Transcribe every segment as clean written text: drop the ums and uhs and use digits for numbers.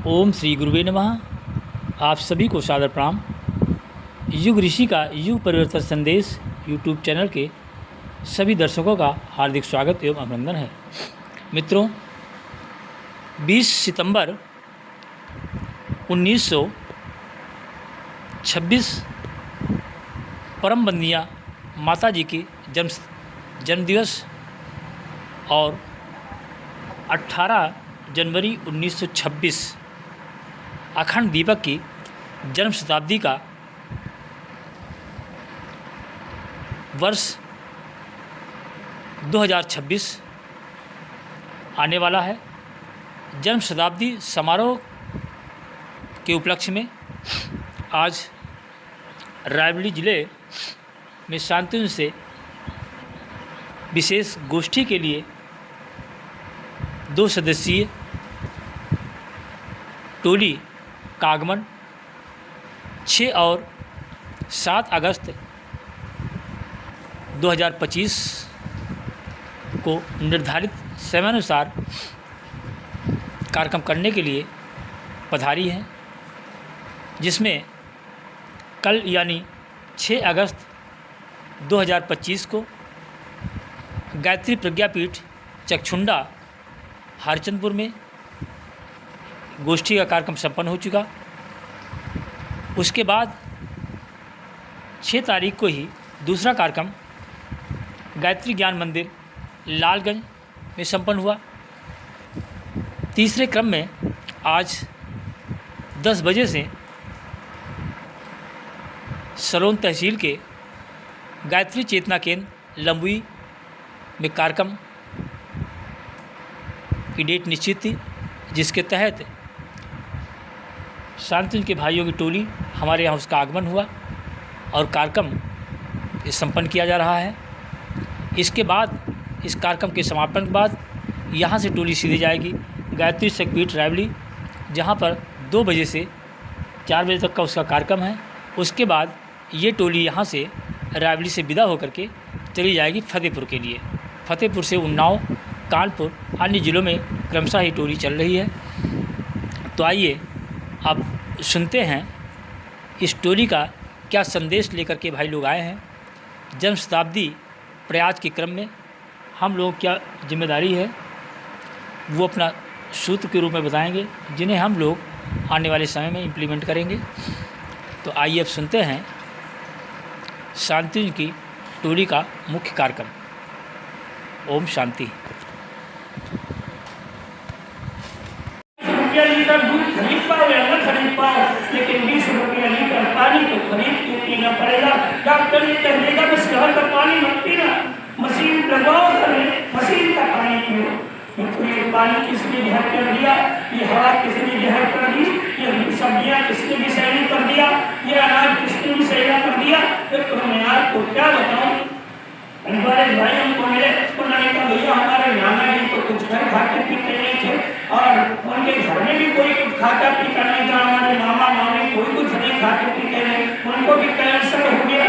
ओम श्री गुरुवे नमः। आप सभी को सादर प्रणाम। युग ऋषि का युग परिवर्तन संदेश यूट्यूब चैनल के सभी दर्शकों का हार्दिक स्वागत एवं अभिनंदन है। मित्रों, 20 सितंबर 1926 परम बंदिया माता जी की जन्मदिवस और 18 जनवरी 1926 अखंड दीपक की जन्म शताब्दी का वर्ष 2026 आने वाला है। जन्म शताब्दी समारोह के उपलक्ष्य में आज रायबरेली जिले में शांतिवन से विशेष गोष्ठी के लिए 2 सदस्यीय टोली का आगमन 6 और 7 अगस्त 2025 को निर्धारित समयानुसार कार्यक्रम करने के लिए पधारी है, जिसमें कल यानी 6 अगस्त 2025 को गायत्री प्रज्ञापीठ चकछुंडा हरचंदपुर में गोष्ठी का कार्यक्रम संपन्न हो चुका। उसके बाद 6 तारीख को ही दूसरा कार्यक्रम गायत्री ज्ञान मंदिर लालगंज में संपन्न हुआ। तीसरे क्रम में आज 10 बजे से सलोन तहसील के गायत्री चेतना केंद्र लंबुई में कार्यक्रम की डेट निश्चित थी, जिसके तहत शांतिवन के भाइयों की टोली हमारे यहाँ उसका आगमन हुआ और कार्यक्रम संपन्न किया जा रहा है। इसके बाद इस कार्यक्रम के समापन के बाद यहाँ से टोली सीधे जाएगी गायत्री शक्तिपीठ रायबरेली, जहाँ पर 2 बजे से 4 बजे तक का उसका कार्यक्रम है। उसके बाद ये टोली यहाँ से रायबरेली से विदा होकर के चली जाएगी फतेहपुर के लिए। फतेहपुर से उन्नाव, कानपुर, अन्य ज़िलों में क्रमशः ही टोली चल रही है। तो आइए अब सुनते हैं इस टोली का क्या संदेश लेकर के भाई लोग आए हैं। जन्म शताब्दी प्रयास के क्रम में हम लोगों क्या जिम्मेदारी है वो अपना सूत्र के रूप में बताएंगे, जिन्हें हम लोग आने वाले समय में इम्प्लीमेंट करेंगे। तो आइए अब सुनते हैं शांतिवन की टोली का मुख्य कार्यक्रम। ओम शांति। लीटर दूध खरीद पाए या न खरीद पाए, लेकिन 20 रुपया लीटर पानी तो खरीद के पीना पड़ेगा। डॉक्टर ने कह देगा बस शहर का पानी मत पीना, मशीन लगवाओ घर में, मशीन का पानी पियो। तो ये पानी किसने जहर कर दिया, ये हवा किसने जहर कर दी, ये सब्जियां किसने विषैली कर दिया, ये अनाज किसने विषैला कर दिया। तो मैं आपको क्या बताऊँ, हमारे भाई हमको मिले, उन्होंने कहा भैया हमारे नाना जी तो कुछ घर खाते पीते नहीं थे और उनके घर में भी कोई कुछ खाता पीता नहीं था। हमारे मामा मामी कोई कुछ नहीं खाते पीते नहीं, उनको भी कैंसर हो गया।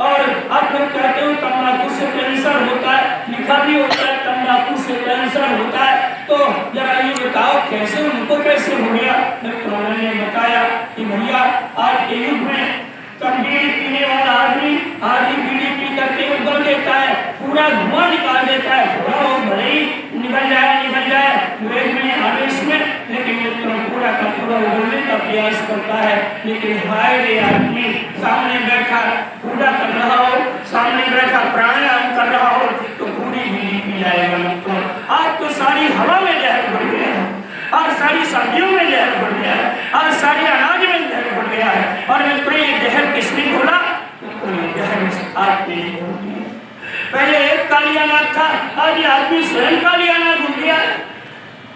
और आप लोग कहते हो तंबाकू से कैंसर होता है, लिखा भी होता है तंबाकू से कैंसर होता है। तो जरा ये बताओ कैसे उनको कैसे हो गया। तो उन्होंने बताया कि भैया आज के युग में बीड़ी पीने वाला आदमी आधी बीड़ी पी करके उगल देता है, पूरा धुआं निकाल देता है, थोड़ा वो भले ही निकल जाए वेग में आवेश में, लेकिन मित्रों पूरा का पूरा उगलने का प्रयास करता है। लेकिन हाय रे आदमी सामने बैठा पूजा कर रहा हो, सामने बैठा प्राणायाम कर रहा हो तो पूरी बीड़ी पी जाएगा। मित्रों आज तो सारी हवा में जहर भर गया है, आज सारी सब्जियों में जहर भर गया है, आज सारी अनाज में जहर भर गया है। और मित्रों ये जहर किसने घोला, जहर आपने घोल दिया। पहले एक कालियानाग था, आज ये आदमी स्वयं कालियानाग हो गया।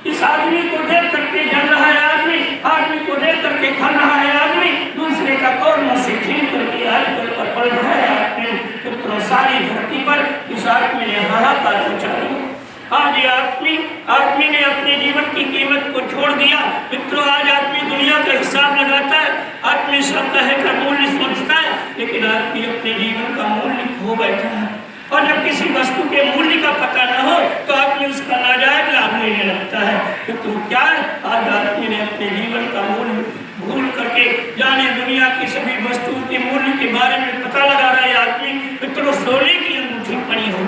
इस आदमी को देख करके जल रहा है आदमी को देख करके खा रहा है आदमी, दूसरे का कर्म से छीन करके आजकल पर पड़ रहा है आदमी। तो सारी धरती पर इस आदमी ने हाहाकार मचा दिया। आज ये आदमी ने अपने जीवन की कीमत को छोड़ दिया। मित्रों आज आदमी दुनिया का हिसाब लगाता है, आदमी सब तरह का मूल्य सोचता है, लेकिन आदमी अपने जीवन का मूल्य खो बैठा है। और जब किसी वस्तु के मूल्य का पता न हो तो आदमी उसका नाजायज लाभ ले देने लगता है। तो तुम क्या आज आदमी ने अपने जीवन का मूल्य भूल करके जाने दुनिया की सभी वस्तुओं के मूल्य के बारे में पता लगा रहे आदमी, मित्रों सोने की अंगूठी पड़ी हो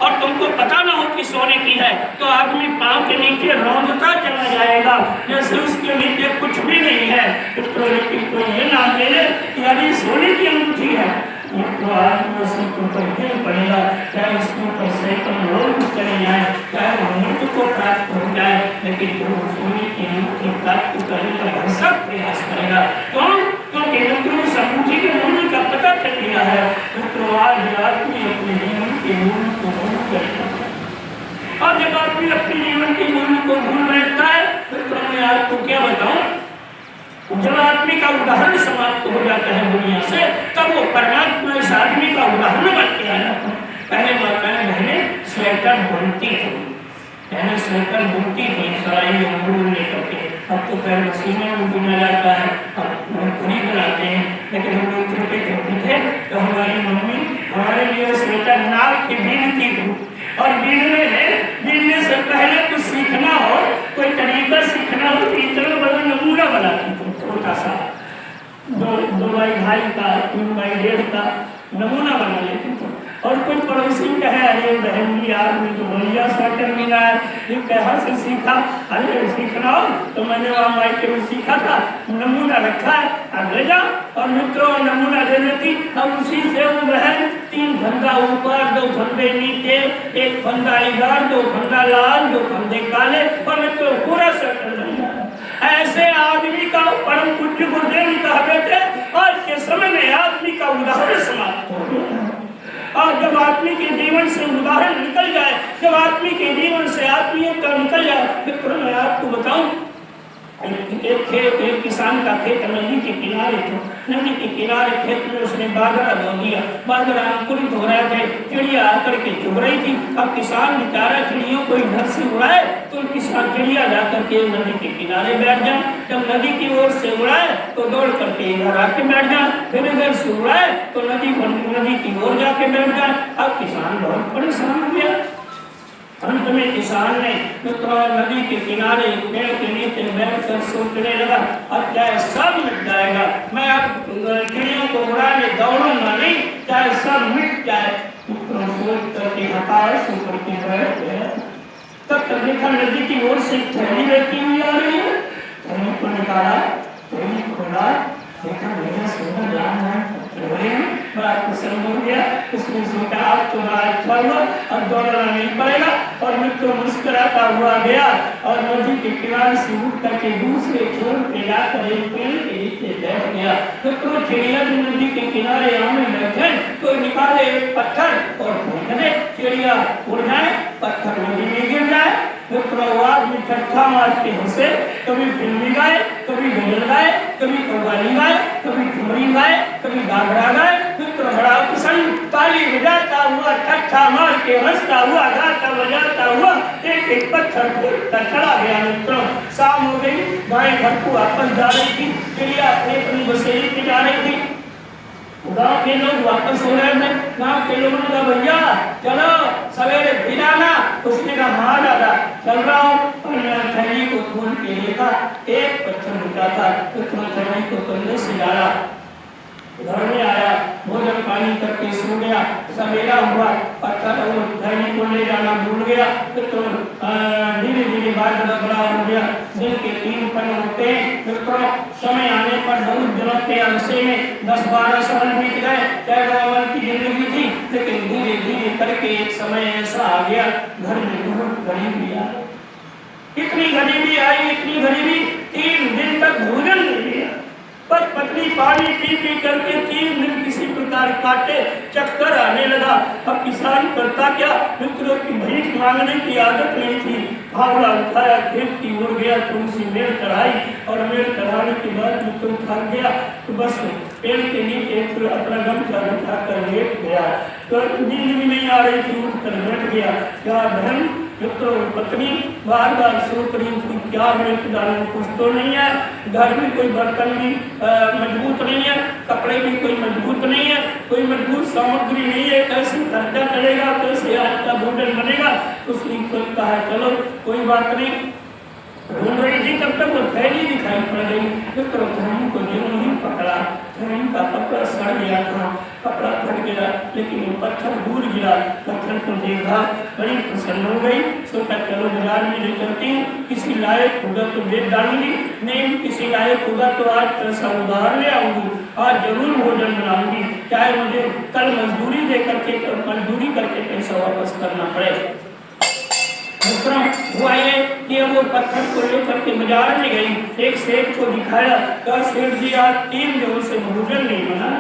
और तुमको पता ना हो कि सोने की है, तो आदमी पाँव के नीचे रौंदता चला जाएगा जैसे उसके नीचे कुछ भी नहीं है। मित्रों लेकिन कोई ये ना ले कि अरे सोने की अंगूठी है, तो आदमी उसको कहीं पड़ेगा, चाहे उसके ऊपर सैकड़ों लोग चले जाए, चाहे वो मृत्यु को प्राप्त हो जाए, लेकिन वो सोने की अंगूठी प्राप्त करने का भरसक प्रयास करेगा। क्यों? क्योंकि मित्रों उस अंगूठी के मूल्य का पता चल गया है। मित्रों आज आदमी अपने जीवन के मूल्य को भूल करेगा, और जब आदमी अपने जीवन के मूल्य को भूल बैठता है, मित्रों मैं आपको क्या बताऊं, जब आदमी का उदाहरण समाप्त हो जाता है दुनिया से, तब वो परमात्मा इस आदमी का उदाहरण बन के आ जाता है। पहले माताएं बहनें स्वेटर बुनती थी, पहले स्वेटर बुनती थी सराई अंगूर लेकर के, अब तो पहले मशीनों में बुना जाता है, अब खरीद बनाते हैं। लेकिन हम लोग छोटे छोटे थे तो हमारी मम्मी हमारे लिए स्वेटर नाप के बीनती थी, और बीनने से पहले कुछ सीखना हो, कोई तरीका सीखना हो तो इतना बड़ा नमूना बनाती थी, छोटा सा 2x2 का 3x1.5 का नमूना बना लेती थी। और कोई पड़ोसी कहे अरे बहन जी आज मुझे तो बढ़िया स्वेटर मिला है, ये कहाँ से सीखा? अरे सीखना हो तो मैंने वहाँ मायके में सीखा था, नमूना रखा है, अब ले जाओ। और मित्रों नमूना दे देती, अब उसी से वो बहन 3 फंदा ऊपर 2 फंदे नीचे, 1 फंदा इधर 2 फंदा लाल 2 फंदे काले, और मित्रों पूरा स्वेटर बन गया। ऐसे आदमी का परम पूज्य गुरुदेव कहते थे आज के समय में आदमी का उदाहरण समाप्त हो गया। और जब आदमी के जीवन से उदाहरण निकल जाए, जब आदमी के जीवन से आत्मीय का निकल जाए, फिर मैं आपको बताऊं एक किसान का खेत नदी के किनारे था, नदी के किनारे खेत में उसने बाजरा बो दिया, बाजरा अंकुरित हो रहे थे, चिड़िया आकर के चुग रही थी। अब किसान बेचारा चिड़ियों को इधर से उड़ाए तो किसान चिड़िया जाकर के नदी के किनारे बैठ जाए, जब नदी की ओर से उड़ाए तो दौड़ करके इधर आके बैठ जाए, फिर इधर से उड़ाए तो नदी की ओर जाके बैठ जाए। अब किसान बहुत परेशान हो गया। अंत में किसान ने नदी के किनारे पेड़ के नीचे बैठकर सोचने लगा अब चाहे सब मिट जाएगा, मैं अब चिड़ियों को उड़ाने दौड़ूंगा नहीं, चाहे सब मिट जाए। सोच करके हताश होकर के बैठ गया। तब तक देखा नदी की ओर से थैली लेती हुई आ रही है, थैली को निकाला, थैली खोला, देखा मेरा सोना जान है, बड़ा प्रसन्न हो गया। उसने सोचा अब तो बड़ा अच्छा हुआ, अब दौड़ना नहीं पड़ेगा, और मित्र मुस्कुराता हुआ गया और नदी के किनारे से उठ करके दूसरे छोर पे जाकर एक पेड़ के नीचे बैठ गया। मित्रों चिड़िया नदी के किनारे आने बैठे तो निकाले एक पत्थर और फेंक दे, चिड़िया उड़ जाए, पत्थर नदी में गिर जाए। मित्रों आदमी ठट्ठा मार के हंसे, कभी फिल्मी गाए, कभी गजल गाए, कभी कव्वाली गाए, कभी ठुमरी गाए, कभी घाघरा गाए। मित्र बड़ा प्रसन्न ताली बजाता हुआ ठट्ठा मार के हंसता हुआ गाता बजाता हुआ एक एक पत्थर फेंकता चला गया। मित्रों शाम हो गई, गाय घर को वापस जा रही थी, चिड़िया अपनी बसेरी पे जा रही थी। गाँव के लोग वापस हो रहे थे, गाँव के लोगों ने कहा भैया चलो सवेरे फिर आना। उसने कहा हाँ दादा चल रहा हूँ। थैली को खोल के देखा एक पत्थर उठा था, उसने थैली को कंधे से डाला, घर में आया, भोजन पानी करके सो गया। सवेरा हुआ, पत्थर थैली को ले जाना भूल गया, तो धीरे धीरे बात बड़ा हो गया। दिन के 3 पल होते हैं। मित्रों समय आने पर बहुत दिनों के अरसे में 10-12 साल बीत गए, 13 की जिंदगी थी, लेकिन धीरे धीरे करके एक समय ऐसा आ गया घर में बहुत गरीबी आई। इतनी गरीबी आई, इतनी गरीबी 3 दिन तक भोजन नहीं दिया, पर पत्नी पानी पी पी करके 3 दिन किसी प्रकार काटे, चक्कर आने लगा। अब किसान करता क्या, मित्रों की भीख मांगने की आदत नहीं थी, फावड़ा उठाया, खेत की ओर गया, थोड़ी सी मेड़ चढ़ाई, और मेड़ चढ़ाने के बाद मित्रों थक गया तो बस पेड़ के नीचे अपना गमछा बिछा कर लेट गया। तो नींद भी नहीं आ रही थी, उठ कर बैठ गया। क्या बहन मित्रों पत्नी बार बार सोच रही थी क्या मैं डालूं, कुछ तो नहीं है, घर में कोई बर्तन भी मजबूत नहीं है, कपड़े भी कोई मजबूत नहीं है, कोई मजबूत सामग्री नहीं है, कैसे खर्चा चलेगा, कैसे आज का भोजन बनेगा। उसने कहा चलो कोई बात नहीं, ढूंढ रही थी तब तक वो थैली दिखाई पड़ गई। मित्रों थैली को जो नहीं पकड़ा, थैली का कपड़ा सड़ गया था, कपड़ा फट गया, लेकिन वो पत्थर दूर गिरा। पत्थर को देखा, बड़ी प्रसन्न हो गई, सोचा चलो बाजार में ले चलती हूँ, किसी लायक होगा तो बेच डालूंगी, नहीं किसी लायक होगा तो आज पैसा उधार ले आऊंगी, आज जरूर भोजन बनाऊंगी, चाहे मुझे कल मजदूरी दे करके मजदूरी करके पैसा वापस करना पड़े। हुआ ये कि वो पत्थर को लेकर के बाजार में गई, एक सेठ को दिखाया, कहा सेठ जी आज 3 दिनों से भोजन नहीं बना,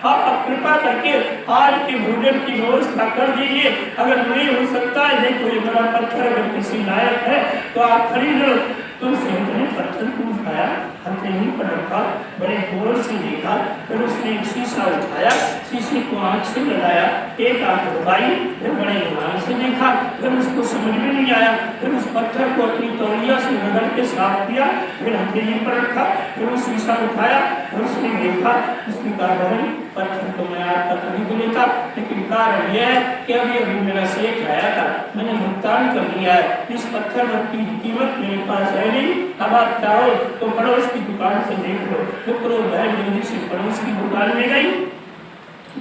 आप कृपा करके आज के भोजन की व्यवस्था कर दीजिए, अगर नहीं हो सकता है देखो ये बड़ा पत्थर अगर किसी लायक है तो आप खरीद लो। तो सेठ ने पत्थर को उठाया, हथेली पर रखा, बड़े गौर से देखा, फिर उसने एक शीशा उठाया, शीशे को आँख से लगाया, एक आँख दबाई, फिर बड़े ध्यान से देखा, फिर उसको समझ में नहीं आया, फिर उस पत्थर को अपनी तौलिया से रगड़ के साफ किया, फिर हथेली पर रखा, फिर वो शीशा उठाया, फिर उसने देखा, उसने कहा बहन पत्थर को मैं आपका खरीद लेता, लेकिन कारण यह है कि अभी अभी मेरा सेठ आया था, मैंने भुगतान कर दिया है, इस पत्थर की कीमत मेरे पास है नहीं, अब आप चाहो तो पड़ोस की दुकान से देख लो। मित्रों बहन जल्दी से पड़ोस की दुकान में गई,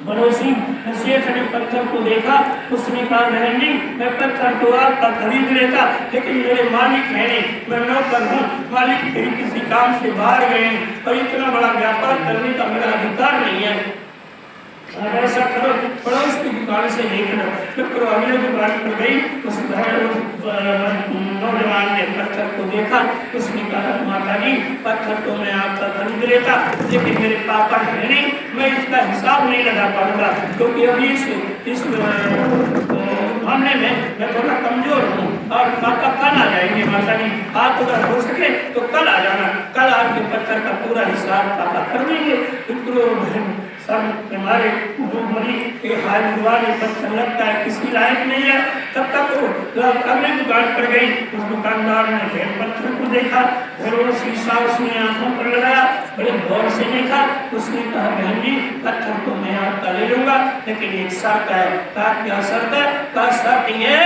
पड़ोसी सेठ ने पत्थर को देखा, उसने कहा बहन जी मैं पत्थर तो आपका खरीद लेता, लेकिन मेरे मालिक है नहीं, मैं नौकर हूँ, मालिक फिर किसी काम से बाहर गए और इतना बड़ा व्यापार करने का मेरा अधिकार नहीं है, ऐसा करो पड़ोस की दुकान से देख लो। मित्रों अगले दुकान पर गई, उस नौजवान ने पत्थर को देखा, उसने कहा माता जी पत्थर तो मैं आपका खरीद लेता, लेकिन मेरे पापा है नहीं, मैं इसका हिसाब नहीं लगा पाऊंगा, क्योंकि अभी इस मामले में मैं थोड़ा कमजोर हूँ और पापा कल आ जाएंगे, माता जी आप अगर हो सके तो कल आ जाना, कल आपके पत्थर का पूरा हिसाब पापा कर देंगे। मित्रों सब हमारे मरी के हाल में पत्थर लगता है किसी लायक नहीं है, तब तक वो अगले दुकान पर गई, उस दुकानदार ने फिर पत्थर को देखा, फिर वो शीशा उसने आंखों पर लगाया, बड़े गौर से देखा, उसने कहा बहन जी पत्थर को मैं आपका ले लूंगा, लेकिन एक शर्त है। कहा क्या शर्त है? कहा शर्त ये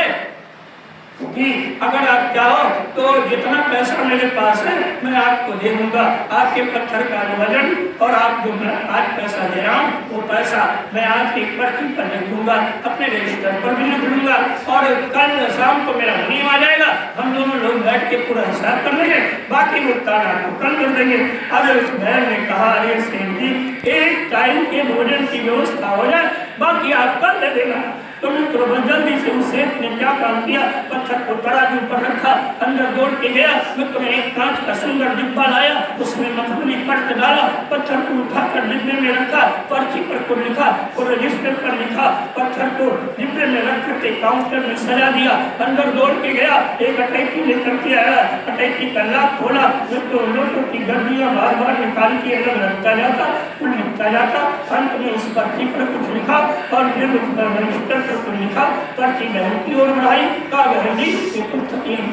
कि अगर आप चाहो तो जितना पैसा मेरे पास है मैं आपको दे दूंगा, आपके पत्थर का वजन और आप जो मैं आज पैसा दे रहा हूँ वो पैसा मैं आपकी पर्ची पर लिख दूंगा, अपने रजिस्टर पर भी लिख दूंगा, और कल शाम को मेरा मनी आ जाएगा, हम दोनों लोग बैठ के पूरा हिसाब कर लेंगे, बाकी भुगतान आपको कल कर देंगे। अब उस बहन ने कहा अरे सेठ जी एक टाइम के भोजन की व्यवस्था हो जाए, बाकी आप कर दे देना। तो मित्रों जल्दी से उस सेठ ने क्या काम किया, पत्थर को तराजू पर रखा, अंदर दौड़ के गया, मित्रों एक कांच का सुंदर डिब्बा लाया, उसमें मखमली पट्ट डाला, पत्थर को उठाकर डिब्बे में रखा, पर्ची पर को लिखा और रजिस्टर पर लिखा, पत्थर को डिब्बे में रख करके काउंटर में सजा दिया, अंदर दौड़ के गया, एक अटैची लेकर के आया, अटैची का लाख खोला, मित्रों लोगों की गर्दियां बार बार निकाल के अलग रखता जाता, कुल लिखता जाता, अंत में उस पर्ची पर कुछ लिखा और फिर रजिस्टर पर लिखा, पर्ची बहन की ओर बढ़ाई, कहा बहन जी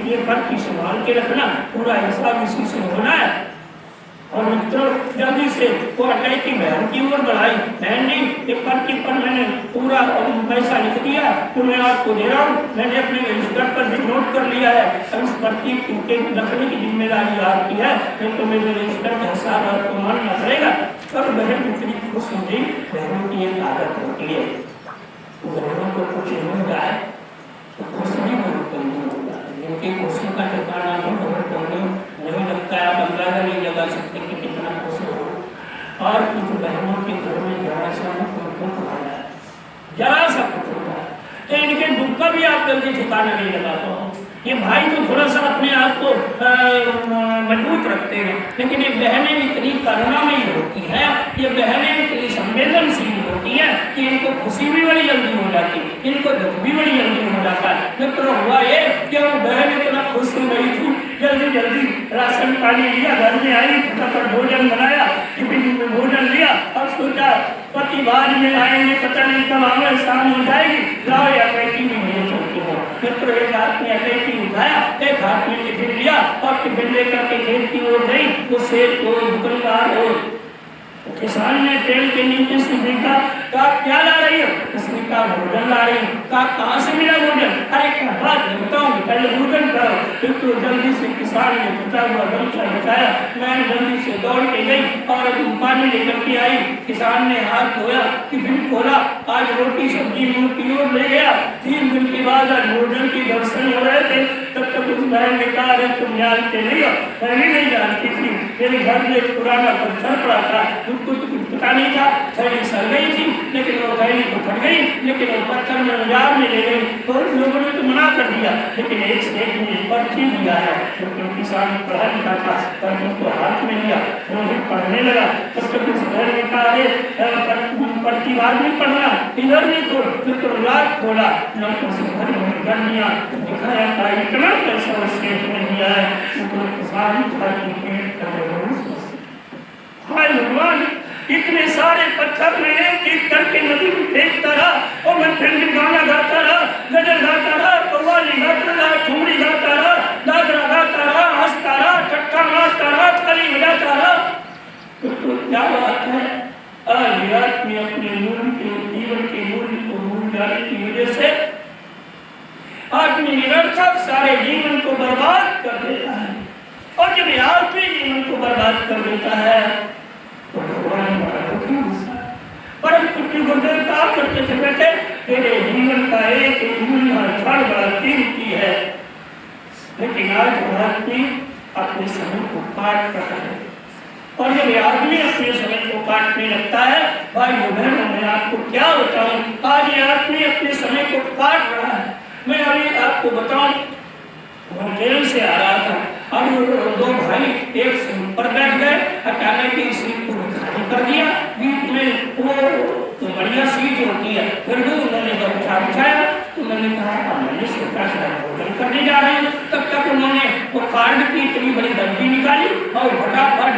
ये पर्ची संभाल के रखना, पूरा हिसाब इसी से होना है। और मित्रों जल्दी से वो अटैची बहन की ओर बढ़ाई, बहन जी ये पर्ची पर मैंने पूरा पैसा लिख दिया तो मैं आपको दे रहा हूँ, मैंने अपने रजिस्टर पर भी नोट कर लिया है, अब इस पर्ची के रखने की जिम्मेदारी आपकी है, नहीं तो मेरे रजिस्टर का हिसाब आपको मानना पड़ेगा। और बहन इतनी खुश हुई, बहनों की एक आदत होती है, बहनों को कुछ नहीं जाए तो खुश नहीं होता, जिनकी खुशी का ठिकाना नहीं लगता है, आप अंदाजा नहीं लगा सकते कि कितना खुश हो। और कुछ बहनों के घर में जरा सा दुख आया, जरा सा कुछ होता है तो इनके दुख का भी आप जल्दी ठिकाना नहीं लगा पाओ। ये भाई तो थोड़ा सा अपने आप को मजबूत रखते हैं, लेकिन ये बहनें इतनी करुणामयी होती हैं, ये बहनें इतनी संवेदनशील होती हैं कि इनको खुशी भी बड़ी जल्दी हो जाती है, इनको दुख भी बड़ी जल्दी हो जाता है। मित्रों हुआ ये कि वो बहन इतना खुश हो गई थी, जल्दी जल्दी राशन पानी लिया, घर में आई, फटाफट भोजन बनाया, टिफिन में भोजन लिया और सोचा पति बाद में आएंगे, पता नहीं कब आवे, शाम हो जाएगी, लाओ या बेटी में भेज सकती हो। मित्र एक हाथ में अटैची उठाया, एक हाथ में टिफिन लिया और टिफिन लेकर के खेत की ओर गई। वो सेठ को दुकानदार हो किसान ने पेड़ के नीचे से देखा, कहा क्या ला रही हो? उसने कहा भोजन ला रही हूँ। कहा कहाँ से मिला भोजन? अरे क्या बात है, बताऊंगी, पहले भोजन करो। फिर तो जल्दी से किसान ने बचा हुआ गमछा बचाया, मैं जल्दी से दौड़ के गई और पानी लेकर के आई। किसान ने हाथ धोया, टिफिन खोला, आज रोटी सब्जी मुंह की ओर ले गया। 3 दिन के बाद आज भोजन के दर्शन हो रहे थे। तब तक उस बहन ने कहा, अरे तुम जानते नहीं हो, मैं भी नहीं जानती थी, मेरे घर में एक पुराना पत्थर पड़ा था, उसको तो कुछ पता नहीं था, थैली सड़ गई थी, लेकिन वो थैली तो फट गई, लेकिन वो पत्थर में बाजार में ले गई। तो लोगों ने तो मना कर दिया, लेकिन एक सेठ ने पर्ची दिया है, क्योंकि किसान पढ़ा लिखा था, पर्ची को हाथ में लिया, वो पढ़ने लगा। तब तक उस घर ने कहा, अरे पर्ची बाद में पढ़ना, इधर नहीं तो फिर तो रात खोला, लड़कों से भरी हुई गर्मियाँ दिखाया था, इतना पैसा उस सेठ ने दिया है, तो किसान हाय भगवान, इतने सारे पत्थर में एक एक करके नदी में फेंकता रहा और मैं फिर भी गाना गाता रहा, गजल गाता रहा, कव्वाली गाता रहा, ठुमरी गाता रहा, दादरा गाता रहा, हंसता रहा, चट्टा मारता रहा, थाली बजाता रहा। तो क्या बात है, आज आदमी अपने मूल के जीवन के मूल्य को भूल जाने की वजह से आदमी निरर्थक सारे जीवन को बर्बाद कर देता है। और जब आदमी जीवन को बर्बाद कर देता है तो भगवान परम पुण्य गुरुदेव कहा करते थे, बेटे तेरे जीवन का एक क्षण बड़ा कीमती है, लेकिन आज आदमी अपने समय को काट रहा है। और जब आदमी अपने समय को काटने लगता है, भाई बहनों मैं आपको क्या बताऊं, आज ये आदमी अपने समय को काट रहा है। मैं अभी आपको बताऊं, जेल से आ रहा था, अब 2 भाई एक सीट पर बैठ गए, अचानक ही सीट को खाली कर दिया, बीच में वो तो बढ़िया सीट होती है, फिर भी उन्होंने बिठाया। तो मैंने कहा मैंने सोचा शायद भोजन करने जा रहे हैं, तब तक उन्होंने वो कार्ड की इतनी बड़ी डब्बी निकाली और फटाफट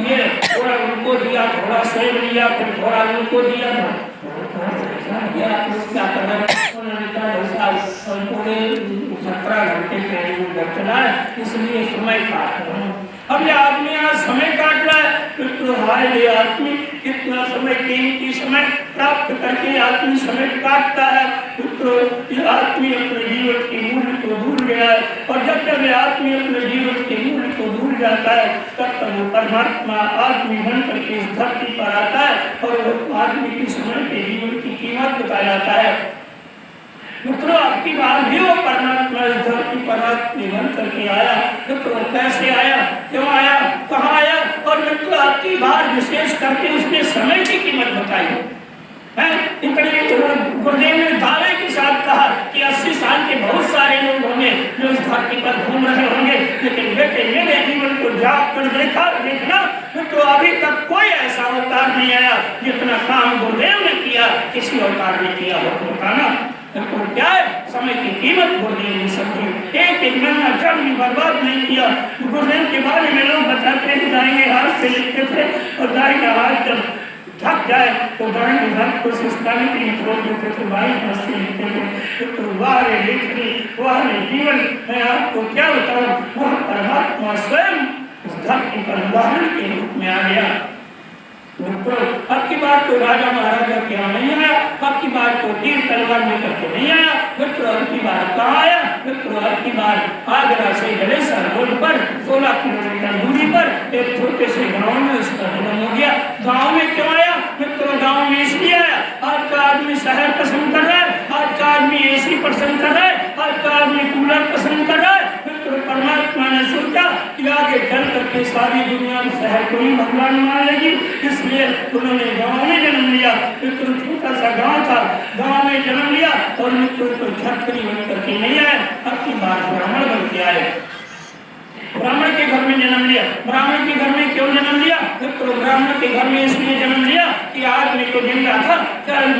ये थोड़ा उनको दिया, थोड़ा सेब लिया, फिर थोड़ा उनको दिया, क्या करना, उन्होंने कहा पूरे 17 घंटे के चला है, इसलिए समय काट रहा हूँ। अब ये आदमी आज समय काट रहा है, तो हाय ये आदमी कितना समय कीमती समय प्राप्त करके आदमी समय काटता है, तो ये आदमी अपने जीवन के मूल्य को भूल गया है। और जब जब ये आदमी अपने जीवन के मूल्य को भूल जाता है, तब तक वो परमात्मा आदमी बन करके इस धरती पर आता है और वो आदमी की समय के जीवन की कीमत बता जाता है। मित्रों, आपकी बात भी वो परमात्मा इस धरती पर आदमी बन करके आया। मित्रों, कैसे आया, क्यों आया, कहाँ आया? और मित्रों, आपकी बात विशेष करके उसने समय की कीमत बताई है। गुरुदेव ने दावे के साथ कहा कि 80 साल के बहुत सारे लोग होंगे जो इस धरती पर घूम रहे होंगे, लेकिन बेटे मेरे जीवन को जाग कर देखना तो अभी तक कोई ऐसा अवतार नहीं आया जितना काम गुरुदेव ने किया किसी अवतार ने किया हो। बताना तो क्या है, समय की कीमत गुरुदेव ने समझी, एक महीना जब भी बर्बाद नहीं किया। गुरुदेव के बारे में लोग बताते हैं दाहिने हाथ से लिखते थे और दाहिना हाथ जब थक जाए तो दाहिने हाथ को सिस्ताने के लिए छोड़ देते थे, बाई हाथ से लिखते थे। तो वाह रे लेखनी, वाह रे जीवन, मैं आपको क्या बताऊं, वह परमात्मा स्वयं उस धरती पर उदाहरण के रूप में आ गया। अब की बात को राजा महाराजा के यहाँ नहीं आया, अब की बात को तीर तलवार लेकर के नहीं आया। मित्रों, अब की बार कहाँ आया? मित्रों, अब की बार आगरा से गणेशर रोड पर 16 किलोमीटर दूरी पर एक छोटे से गांव में उसका जन्म हो गया। गांव में क्यों आया? मित्रों, गांव में इसलिए आया, आज का आदमी शहर पसंद कर रहा है, आज का आदमी एसी पसंद कर रहा है, आज का आदमी कूलर पसंद कर रहा है। मित्रों, परमात्मा ने सोचा कि आगे चल करके सारी दुनिया में शहर को ही भगवान मान लेगी, इसलिए उन्होंने गांव में जन्म लिया। मित्रों, छोटा सा गांव था, गांव में जन्म लिया और मित्रों को छत्री बन करके नहीं आए, अब की बात ब्राह्मण बन के आए। ब्राह्मण के घर में जन्म लिया। ब्राह्मण के घर में क्यों जन्म लिया? मित्रों, ब्राह्मण के घर में इसलिए जन्म लिया कि आदमी को जिंदा था,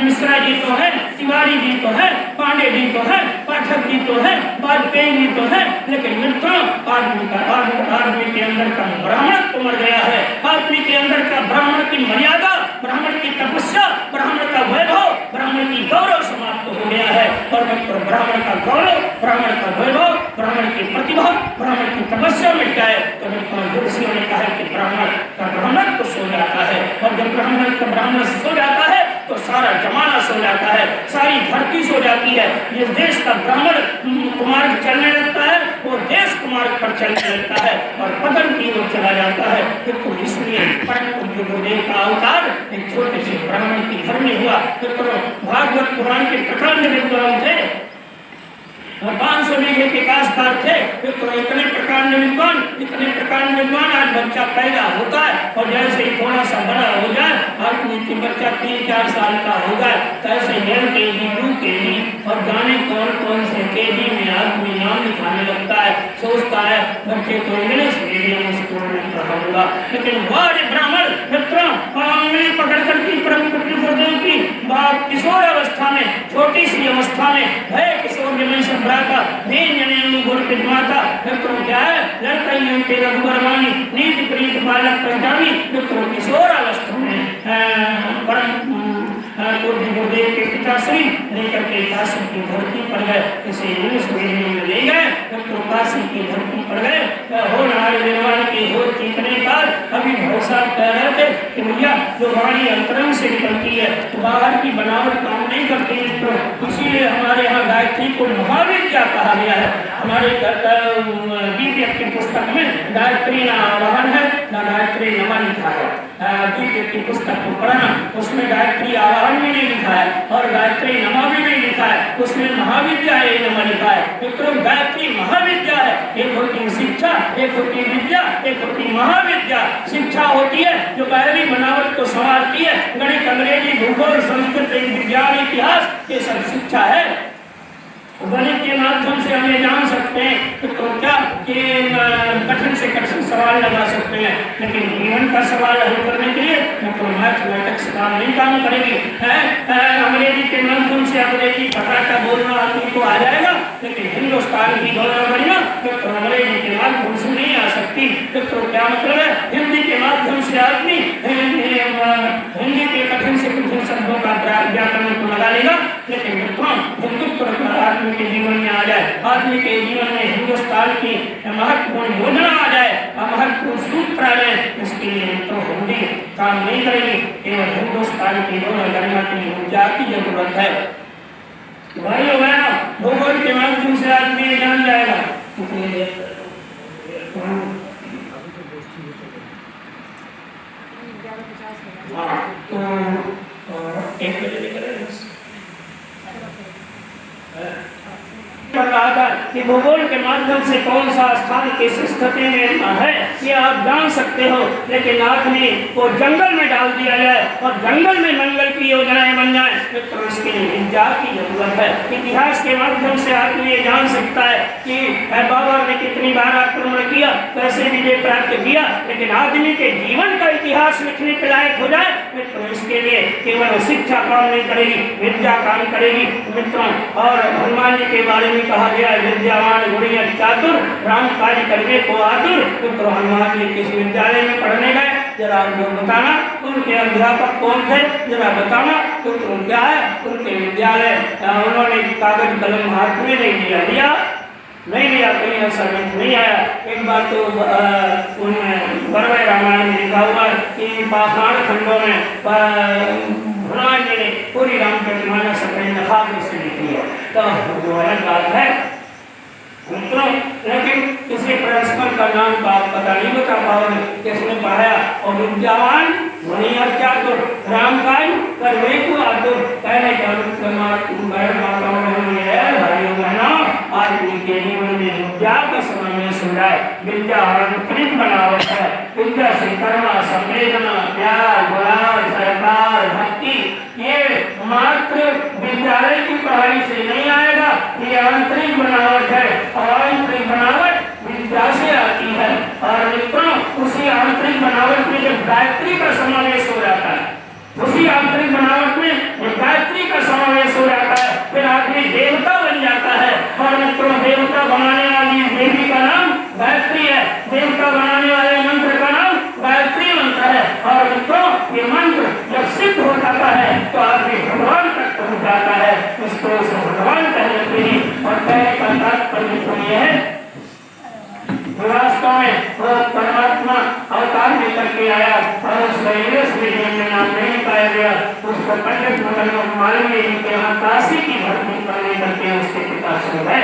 मिश्रा जी तो है, तिवारी जी तो है, पांडे जी तो है, पाठक जी तो है, वाजपेयी जी तो है, लेकिन मित्रों आदमी के अंदर का ब्राह्मण तो मर गया है। आदमी के अंदर का ब्राह्मण की मर्यादा, ब्राह्मण की तपस्या, ब्राह्मण का वैभव, ब्राह्मण की गौरव समाप्त हो गया है। और मित्रों ब्राह्मण का गौरव, ब्राह्मण का वैभव, ब्राह्मण की प्रतिभा, ब्राह्मण की तपस्या मिट जाए तो मित्रों ऋषियों ने कहा कि ब्राह्मण का ब्राह्मण तो सो जाता है, और जब ब्राह्मण का ब्राह्मण सो जाता है तो सारा जमाना सो जाता है, सारी धरती सो जाती है। जिस देश का ब्राह्मण कुमार्ग चलने लगता है वो देश कुमार्ग पर चलने लगता है और पतन की ओर चला जाता है। तो इसलिए परम पूज्य गुरुदेव का अवतार एक छोटे से ब्राह्मण की घर में हुआ। तो भागवत पुराण के प्रखंड विद्वान थे, 500 बीघे के काशकार थे, तो इतने प्रकांड विद्वान आज बच्चा पैदा होता है और जैसे ही थोड़ा सा बड़ा हो जाए, आज बच्चा 3-4 साल का हो जाए, तैसे LKG, UKG और जाने कौन कौन से KG में आदमी नाम लिखाने लगता है, सोचता है बच्चे को इंग्लिश मीडियम स्कूल में पढ़ाऊंगा। लेकिन वह ब्राह्मण मित्रों उंगली पकड़ कर की परम पूज्य गुरुदेव की बात किशोर अवस्था में, छोटी सी अवस्था में भय किशोर जन का दीन जने गुरु पिता मित्रों क्या है लड़का ही के रघुवरवाणी नीति प्रीत बालक पहचानी। मित्रों किशोर अवस्था में परम पूज्य गुरुदेव के पिताश्री लेकर के काशी की धरती पर गए, इसे इंग्लिश मीडियम में ले गए। मित्रों काशी की धरती पर गए, हो नार निर्माण की हो चीखने पर अभी भरोसा कह रहे थे कि भैया जो वाणी अंतरंग से निकलती है तो बाहर की बनावट काम नहीं करती। मित्रों इसीलिए हमारे यहाँ गायत्री को महाविद्या कहा गया है। हमारे दिव्य की पुस्तक में गायत्री ना आवाहन है ना गायत्री नमन लिखा है। दिव्य की पुस्तक को पढ़ना, उसमें गायत्री आवाहन भी नहीं लिखा है और गायत्री नमा भी नहीं लिखा है, उसमें महाविद्या नमन लिखा है। मित्रों गायत्री महाविद्या है, एक होती शिक्षा, एक होती विद्या, एक होती महाविद्या। शिक्षा होती है जो बाहरी बनावट को संवारती है, गणित, अंग्रेजी, भूगोल, संस्कृत, विज्ञान, इतिहास, ये सब शिक्षा है। गणित के माध्यम से हमें जान सकते हैं तो क्या कि कठिन से कठिन सवाल लगा सकते हैं, लेकिन जीवन का सवाल हल करने के लिए मैथमेटिक्स काम नहीं काम करेगी। अंग्रेजी के माध्यम से अंग्रेजी फटाका बोलना आदमी को आ जाएगा, लेकिन हिंदुस्तान की बोलना बढ़िया तो अंग्रेजी के माध्यम से नहीं आ सकती। तो क्या मतलब है, हिंदी के माध्यम से आदमी हिंदी के कठिन से कठिन शब्दों का व्याकरण को लगा लेगा, लेकिन हिंदुत्व आदमी के जीवन में आ जाए, आदमी के जीवन में हिंदुस्तान की महत्वपूर्ण योजना आ जाए, महत्वपूर्ण सूत्र आ जाए, इसके लिए तो हिंदी काम नहीं करेगी। केवल हिंदुस्तान की गरिमा की ऊर्जा की जरूरत है। भाइयों बहनों, भूगोल के माध्यम से आदमी जान जाएगा। एक बजे कर रहा था कि भूगोल के माध्यम से कौन सा स्थान किस स्थिति में है ये आप जान सकते हो, लेकिन आदमी को जंगल में डाल दिया जाए और जंगल में मंगल की योजनाएं बन जाए तो इसके लिए विद्या की जरूरत है। इतिहास के माध्यम से आदमी ये जान सकता है कि बाबर ने कितनी बार आक्रमण किया, कैसे विजय प्राप्त किया, लेकिन आदमी के जीवन का इतिहास लिखने के लायक हो जाए तो इसके लिए केवल शिक्षा काम नहीं करेगी, विद्या काम करेगी। मित्रों और हनुमान जी के बारे में कहा गया विद्यावान गुणिया चातुर राम कार्य करने को आतुर। तो हनुमान जी किस विद्यालय में पढ़ने गए जरा बताना, उनके अध्यापक कौन थे जरा बताना। तो क्या है उनके विद्यालय, उन्होंने कागज कलम हाथ में नहीं लिया नहीं लिया, कहीं ऐसा नहीं आया। एक बार तो उनमें बरवे रामायण में लिखा हुआ कि पाषाण खंडों में हनुमान जी ने पूरी रामचरितमानस अपने नखाग्र से लिखी है, तो जो अलग बात है। मित्रों लेकिन किसी प्रिंसिपल का नाम का आप पता नहीं बता पाओगे किसने पढ़ाया। और विद्यावान गुणिया चातुर राम कार्य करने को आतुर कहने का भाइयों बहनों, आदमी के जीवन में विद्या का समय में सुनाए। विद्या अलंकृत बनावट है, विद्या से कर्मा, संवेदना, प्यार, गुलाम, सरकार, भक्ति ये मात्र विद्यालय की पढ़ाई से नहीं आएगा, ये आंतरिक बनावट है और आंतरिक बनावट विद्या से आती है। और मित्रों उसी आंतरिक बनावट में जब गायत्री का समावेश हो जाता है, उसी आंतरिक बनावट में गायत्री का समावेश हो जाता है, फिर आदमी देवता बन जाता है। और मित्रों देवता बनाने वाली देवी का नाम गायत्री है, देवता बनाने वाले मंत्र का नाम गायत्री मंत्र है। और मित्रों ये मंत्र जब सिद्ध हो जाता है तो आदमी भगवान तक पहुंच जाता है, उसको भगवान कहने कहने का तात्पर्य सुनिए है, वास्तव में वो परमात्मा अवतार लेकर के आया और उस जीवन में नाम नहीं पाया गया। उसको पंडित मदन मोहन मालवीय जी के यहाँ काशी की भर्ती पर लेकर के उसके पिता से गए,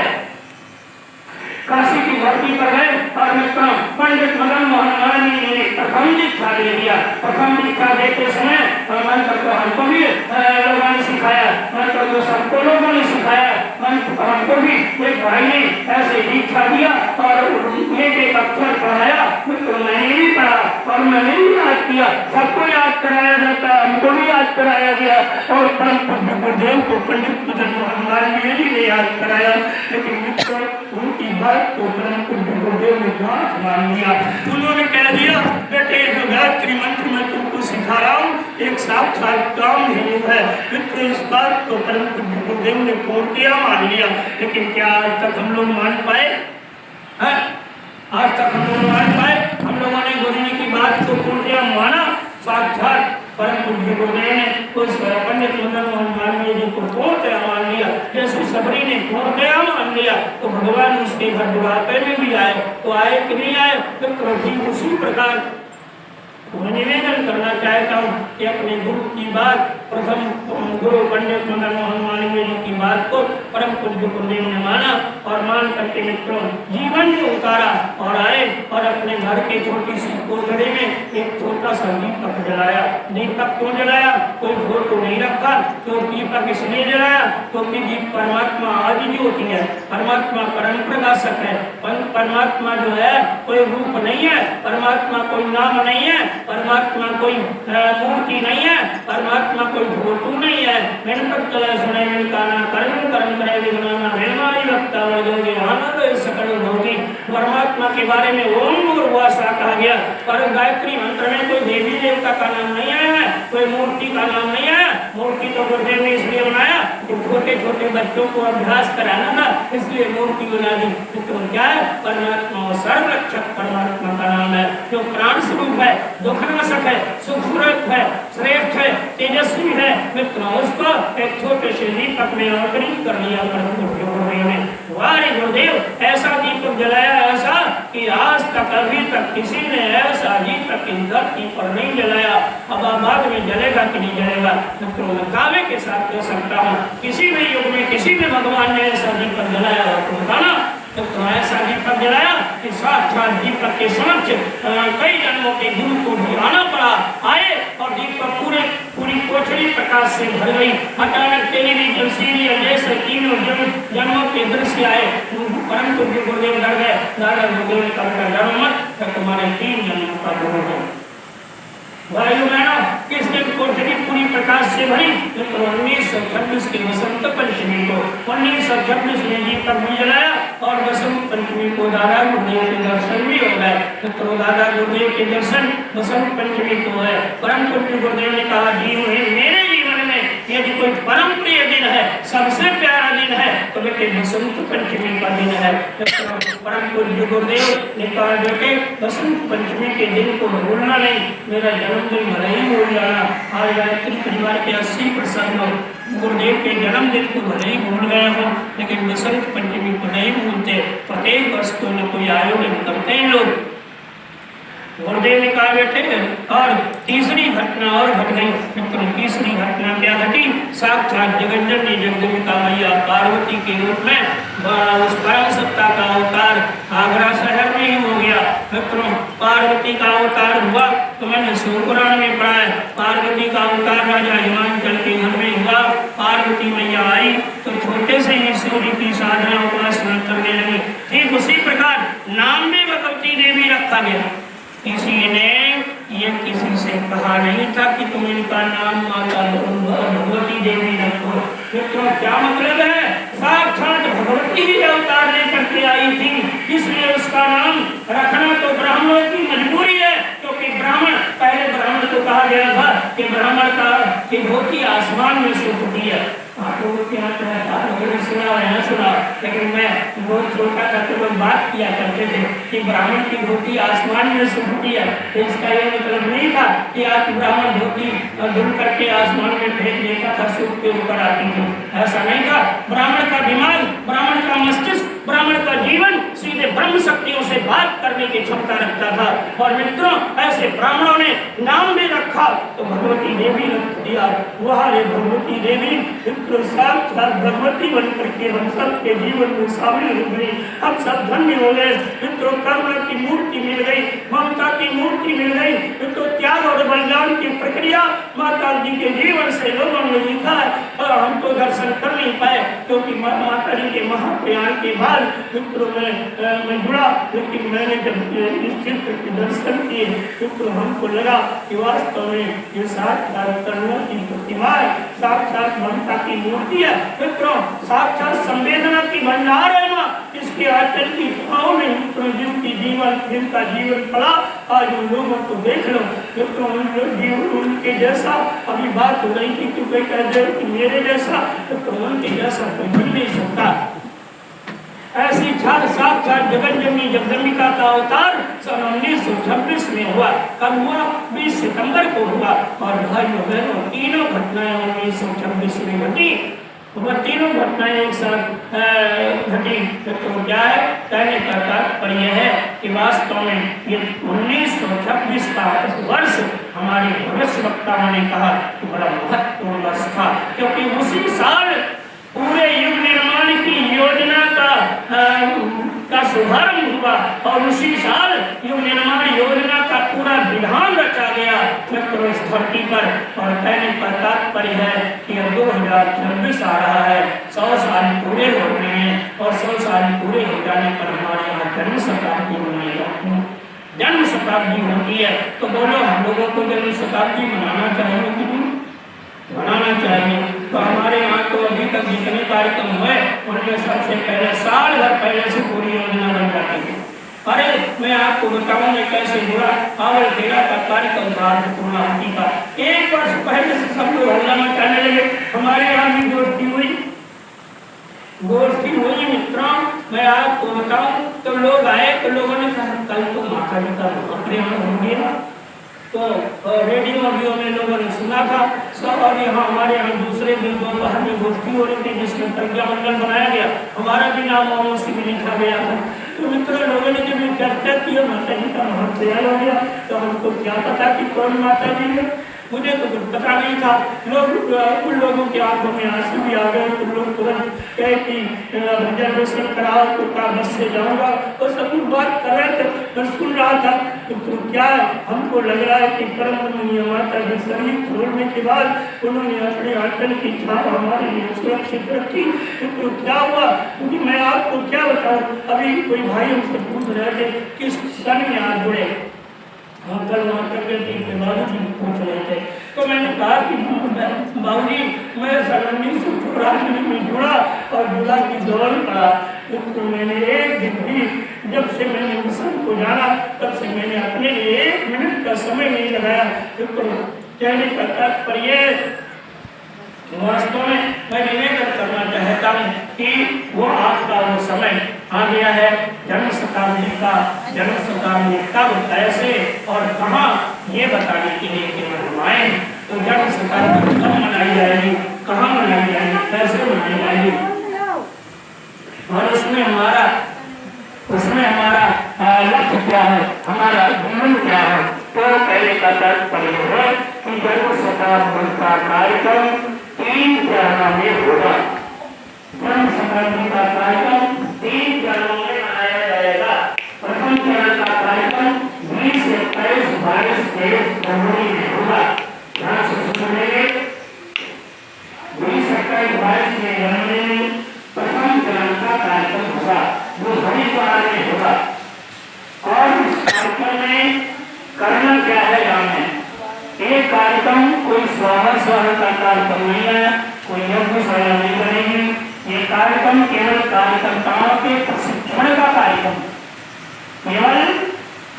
काशी की भर्ती पर गए और मित्रों पंडित मदन मोहन मालवीय जी ने प्रथम दीक्षा दे दिया। प्रथम दीक्षा देते समय मंत्र को हमको भी लोगों ने सिखाया, मंत्र को सबको लोगों ने सिखाया, मंत्र हमको भी एक भाई ने ऐसे दीक्षा दिया और एक अक्षर पढ़ाया। मित्रों मैंने भी पढ़ा और मैंने भी याद किया, सबको याद कराया जाता है, हमको भी याद कराया गया और परम पूज्य गुरुदेव को पंडित मदन मोहन मालवीय जी ने याद कराया। लेकिन मित्रों उनकी बात को परम पूज्य गुरुदेव ने गांठ मान लिया। उन्होंने कह दिया बेटे जो गायत्री मंत्र मैं तुमको सिखा रहा हूँ एक साक्षात काम नहीं है। मित्रों इस बात को परम पूज्य गुरुदेव ने पूर्णतया मान लिया। लेकिन क्या आज तक हम लोग मान पाए? आज तक हम लोग मान पाए? हम लोगों ने गुरु जी की बात को पूर्णतया माना? साक्षात परम पूज्य गुरुदेव ने उस पंडित मदन मोहन मालवीय जी को पूर्णतया मान लिया। जैसे सबरी ने पूर्णतया मान लिया तो भगवान उसके घर बुढ़ापे में भी आए, तो आए कि नहीं आए? तो ठीक उसी प्रकार मैं निवेदन करना चाहता हूँ कि अपने गुरु की बात, प्रथम गुरु पंडित मदन मोहन मालवीय जी की बात को परम पूज्य गुरुदेव ने माना और मान करके मित्रों जीवन में उतारा और आए और अपने घर के छोटी सी कोठरी में एक छोटा सा दीपक जलाया। दीपक क्यों जलाया? कोई फोटो नहीं रखा। तो दीपक इसलिए जलाया क्योंकि दीप परमात्मा आदि ज्योति है, परमात्मा परम प्रकाशक है। परमात्मा जो है कोई रूप नहीं है, परमात्मा कोई नाम नहीं है, परमात्मा कोई मूर्ति नहीं है, परमात्मा कोई फोटो नहीं है। मैंने तक चला सुने काना कर्म कर्म करे विघ्नाना हेमाई वक्ता वजोगे आनंद सकल भोगी। परमात्मा के बारे में ओम भूर्भुवस्सुः कहा गया, पर गायत्री मंत्र में कोई देवी देवता का नाम नहीं आया है, कोई मूर्ति का नाम नहीं आया। मूर्ति तो गुरुदेव ने इसलिए बनाया कि छोटे छोटे बच्चों को अभ्यास कराना था, इसलिए मूर्ति बना दी। तो क्या है? परमात्मा सर्वरक्षक परमात्मा का नाम है, जो प्राण स्वरूप है, दुखनाशक है, सुखपूरक है, श्रेष्ठ है, तेजस्वी है। मित्रों उसको एक छोटे से दीपक में अवतरित कर लिया गुरुदेव ने। वारे गुरुदेव ऐसा दीपक जलाया ऐसा कि आज तक अभी तक किसी ने ऐसा दीपक इस धरती पर नहीं जलाया। अब बाद में जलेगा कि नहीं जलेगा मित्रों मैं दावे के साथ कह सकता हूँ, किसी भी युग में किसी भी भगवान ने ऐसा दीपक जलाया हो तो बताना। तो ऐसा दीपक जलाया कि साक्षात दीपक के समक्ष कई जन्मों के गुरु को भी आना पड़ा। आए और दीपक पूरी कोठरी प्रकाश से भर गई। अचानक टेलीविजन सीरियल जैसे तीनों जन्मों के दृश्य आए। परम पूज्य गुरुदेव डर गए। दादा गुरुदेव ने कहा डरो मत, तुम्हारे 3 जन्मों का गुरु है। भाइयों बहनों किस दिन कोठरी पूरी प्रकाश से भरी? 1926 के वसंत पंचमी को 1926 में दीपक भी जलाया और वसंत पंचमी को दादा गुरुदेव के दर्शन भी हो गए। तो दादा गुरुदेव के दर्शन वसंत पंचमी को है। परम पूज्य गुरुदेव ने कहा मेरे जीवन में यदि कोई परम प्रिय दिन है, सबसे प्यारा दिन है तो बेटे वसंत पंचमी का दिन है। परम पूज्य गुरुदेव ने कहा बेटे वसंत पंचमी के दिन को भूलना नहीं, मेरा जन्मदिन भले ही भूल जाना। आज गायत्री परिवार के 80% लोग गुरुदेव के जन्मदिन को भले ही भूल गए हो, लेकिन वसंत पंचमी को नहीं भूलते। प्रत्येक वर्ष को न कोई आयोजन करते हैं लोग। गुरुदेव ने कहा बेटे और तीसरी घटना और घट गई। तीसरी घटना क्या घटी? साक्षात जगज्जननी जगदम्बिका मैया पार्वती के रूप में उस परम सत्ता का अवतार आगरा शहर में ही हो गया। मित्रों पार्वती का अवतार हुआ तो मैंने शिवपुराण में पढ़ा है। पार्वती का अवतार राजा हिमांचल के घर में हुआ। पार्वती मैया आई तो छोटे से ही सूर्य की साधना उपासना करने लगी। ठीक उसी प्रकार नाम में भगवती देवी रखा गया। किसी ने ये किसी से कहा नहीं था कि तुम इनका नाम माता भगवती देवी रखो। मित्रों क्या मतलब है? साक्षात भगवती ही अवतार लेकर के आई थी, इसलिए उसका नाम रखना तो ब्राह्मणों की मजबूरी है। क्योंकि ब्राह्मण पहले ब्राह्मण को कहा गया था कि ब्राह्मण का धोती आसमान में से उठती है। आपको क्या सुना है सुना, लेकिन मैं बहुत छोटा था तो लोग बात किया करते थे कि ब्राह्मण की धोती आसमान में से उठती है, तो इसका ये मतलब नहीं था कि आज ब्राह्मण धोती धुल करके आसमान में फेंक देता था, सूख के ऊपर आती थी, ऐसा नहीं था। ब्राह्मण का दिमाग, ब्राह्मण का मस्तिष्क, ब्राह्मण का जीवन सीधे ब्रह्म शक्तियों से बात करने की क्षमता रखता था। और मित्रों, ऐसे ब्राह्मणों ने नाम भी रखा तो भगवती देवी रख दिया। वह रे भगवती देवी मित्रों साक्षात भगवती बन करके हम सब के जीवन में शामिल हो गई। हम सब धन्य हो गए मित्रों। करुणा की मूर्ति मिल गई, ममता की मूर्ति मिल गई मित्रों। त्याग और बलिदान की प्रक्रिया माता जी के जीवन से लोगों ने लिखा है और हम तो दर्शन कर नहीं पाए क्योंकि माता जी के महाप्रयाण के बाद मित्रों मैं जुड़ा, लेकिन मैंने जब इस चित्र के दर्शन किए मित्रों हमको लगा कि वास्तव में ये साक्षात करुणा की प्रतिमा है, साक्षात ममता की मूर्ति है मित्रों, साक्षात संवेदना की भंडार है माँ। इसके आचरण की भाव में मित्रों जिनका जीवन पड़ा आज उन लोगों को देख लो मित्रों। उनके जैसा अभी बात हो रही थी क्योंकि कहते कि मेरे जैसा तो उनके जैसा कोई बन नहीं सकता। ऐसी साक्षात जगत जननी जगदम्बिका का अवतार सन 1926 में हुआ। कब हुआ? 20 सितंबर को हुआ। और भाइयों बहनों तीनों घटनाएं 1926 में घटी। वह तीनों घटनाएं एक साथ घटी तो क्या है? कहने का तात्पर्य है कि वास्तव में ये 1926 का वर्ष हमारे भविष्यवक्ताओं ने कहा कि बड़ा महत्वपूर्ण वर्ष था, क्योंकि उसी साल पूरे युग निर्माण की योजना का शुभारंभ हुआ और उसी साल युग निर्माण योजना का पूरा विधान रचा गया मित्रों इस धरती पर। और कहने का तात्पर्य है कि अब 2026 आ रहा है, 100 साल पूरे हो रहे हैं और 100 साल पूरे हो जाने पर हमारे यहाँ जन्म शताब्दी मनाई जाती है, जन्म शताब्दी होती है। तो बोलो हम लोगों को जन्म शताब्दी मनाना चाहिए कि नहीं मनाना चाहिए? तो हमारे यहाँ तो अभी तक जितने कार्यक्रम हुए उनमें सबसे पहले साल भर पहले से पूरी योजना बन जाती है। अरे मैं आपको बताऊं मैं कैसे जुड़ा। आवल खेला का कार्यक्रम पूर्णाहुति का 1 वर्ष पहले से सब लोग हल्ला मचाने लगे। हमारे यहाँ भी गोष्ठी हुई मित्रों। मैं आपको बताऊं तो लोग आए तो लोगों ने कहा कल तो माता जी का महाप्रयाण हो गया, तो रेडियो में लोगों ने सुना था सब। और यहाँ हमारे यहाँ दूसरे दिन दोपहर में गोष्ठी हो रही थी जिसमें प्रज्ञा मंडल बनाया गया, हमारा भी नाम उसी में लिखा गया था। तो मित्रों लोगों ने जब चर्चा की माता जी का महाप्रयाण हो गया तो हमको क्या पता कि कौन माता जी है, मुझे तो कुछ पता नहीं था। उन लोगों के आंखों में आंसू भी आ गए तो लोग तुरंत कहे कि रिजर्वेशन कराओ तो क्या बस से जाऊँगा, तो सब बात कर रहे थे मैं सुन रहा था। तो क्या है हमको लग रहा है कि परम पूजनीय माता जी शरीर छोड़ने के बाद उन्होंने अपने आंचल की छाप हमारे लिए सुरक्षित रखी। तो क्या हुआ क्योंकि मैं आपको क्या बताऊँ, अभी कोई भाई हमसे पूछ रहे थे किस सन में आज जुड़े, हम कल वहाँ तक बाबू जी पूछ रहे थे। तो मैंने कहा कि बाबू जी मैं 1984 में जुड़ा और जुड़ा की दौड़ पड़ा। तो मैंने एक दिन भी जब से मैंने मिशन को जाना तब से मैंने अपने लिए 1 मिनट का समय नहीं लगाया। तो कहने का तात्पर्य वास्तव में मैं निवेदन करना चाहता हूँ कि वो आपका वो समय आ गया है जन्म शताब्दी का। जन्म शताब्दी कब, कैसे और कहाँ ये बताने के लिए कि हम आए। तो जन्म शताब्दी कब मनाई जाएगी, कहाँ मनाई जाएगी, कैसे मनाई जाएगी और उसमें हमारा लक्ष्य क्या है, हमारा जीवन क्या है। तो पहले का तात्पर्य है कि जन्म शताब्दी का कार्यक्रम 3 चरणों में होगा। जन्म शताब्दी का कार्यक्रम 3 चरणों में मनाया जाएगा। प्रथम चरण का कार्यक्रम 20 से 22 फरवरी में होगा। यहाँ से सुनेंगे 20 से 22 में जनवरी में प्रथम चरण का कार्यक्रम होगा जो हरिद्वार में होगा। और इस कार्यक्रम में करना क्या है जाने, ये कार्यक्रम कोई स्वाहा का कार्यक्रम नहीं है, कोई यज्ञशाला नहीं करेंगे। ये कार्यक्रम केवल कार्यकर्ताओं के प्रशिक्षण का कार्यक्रम, केवल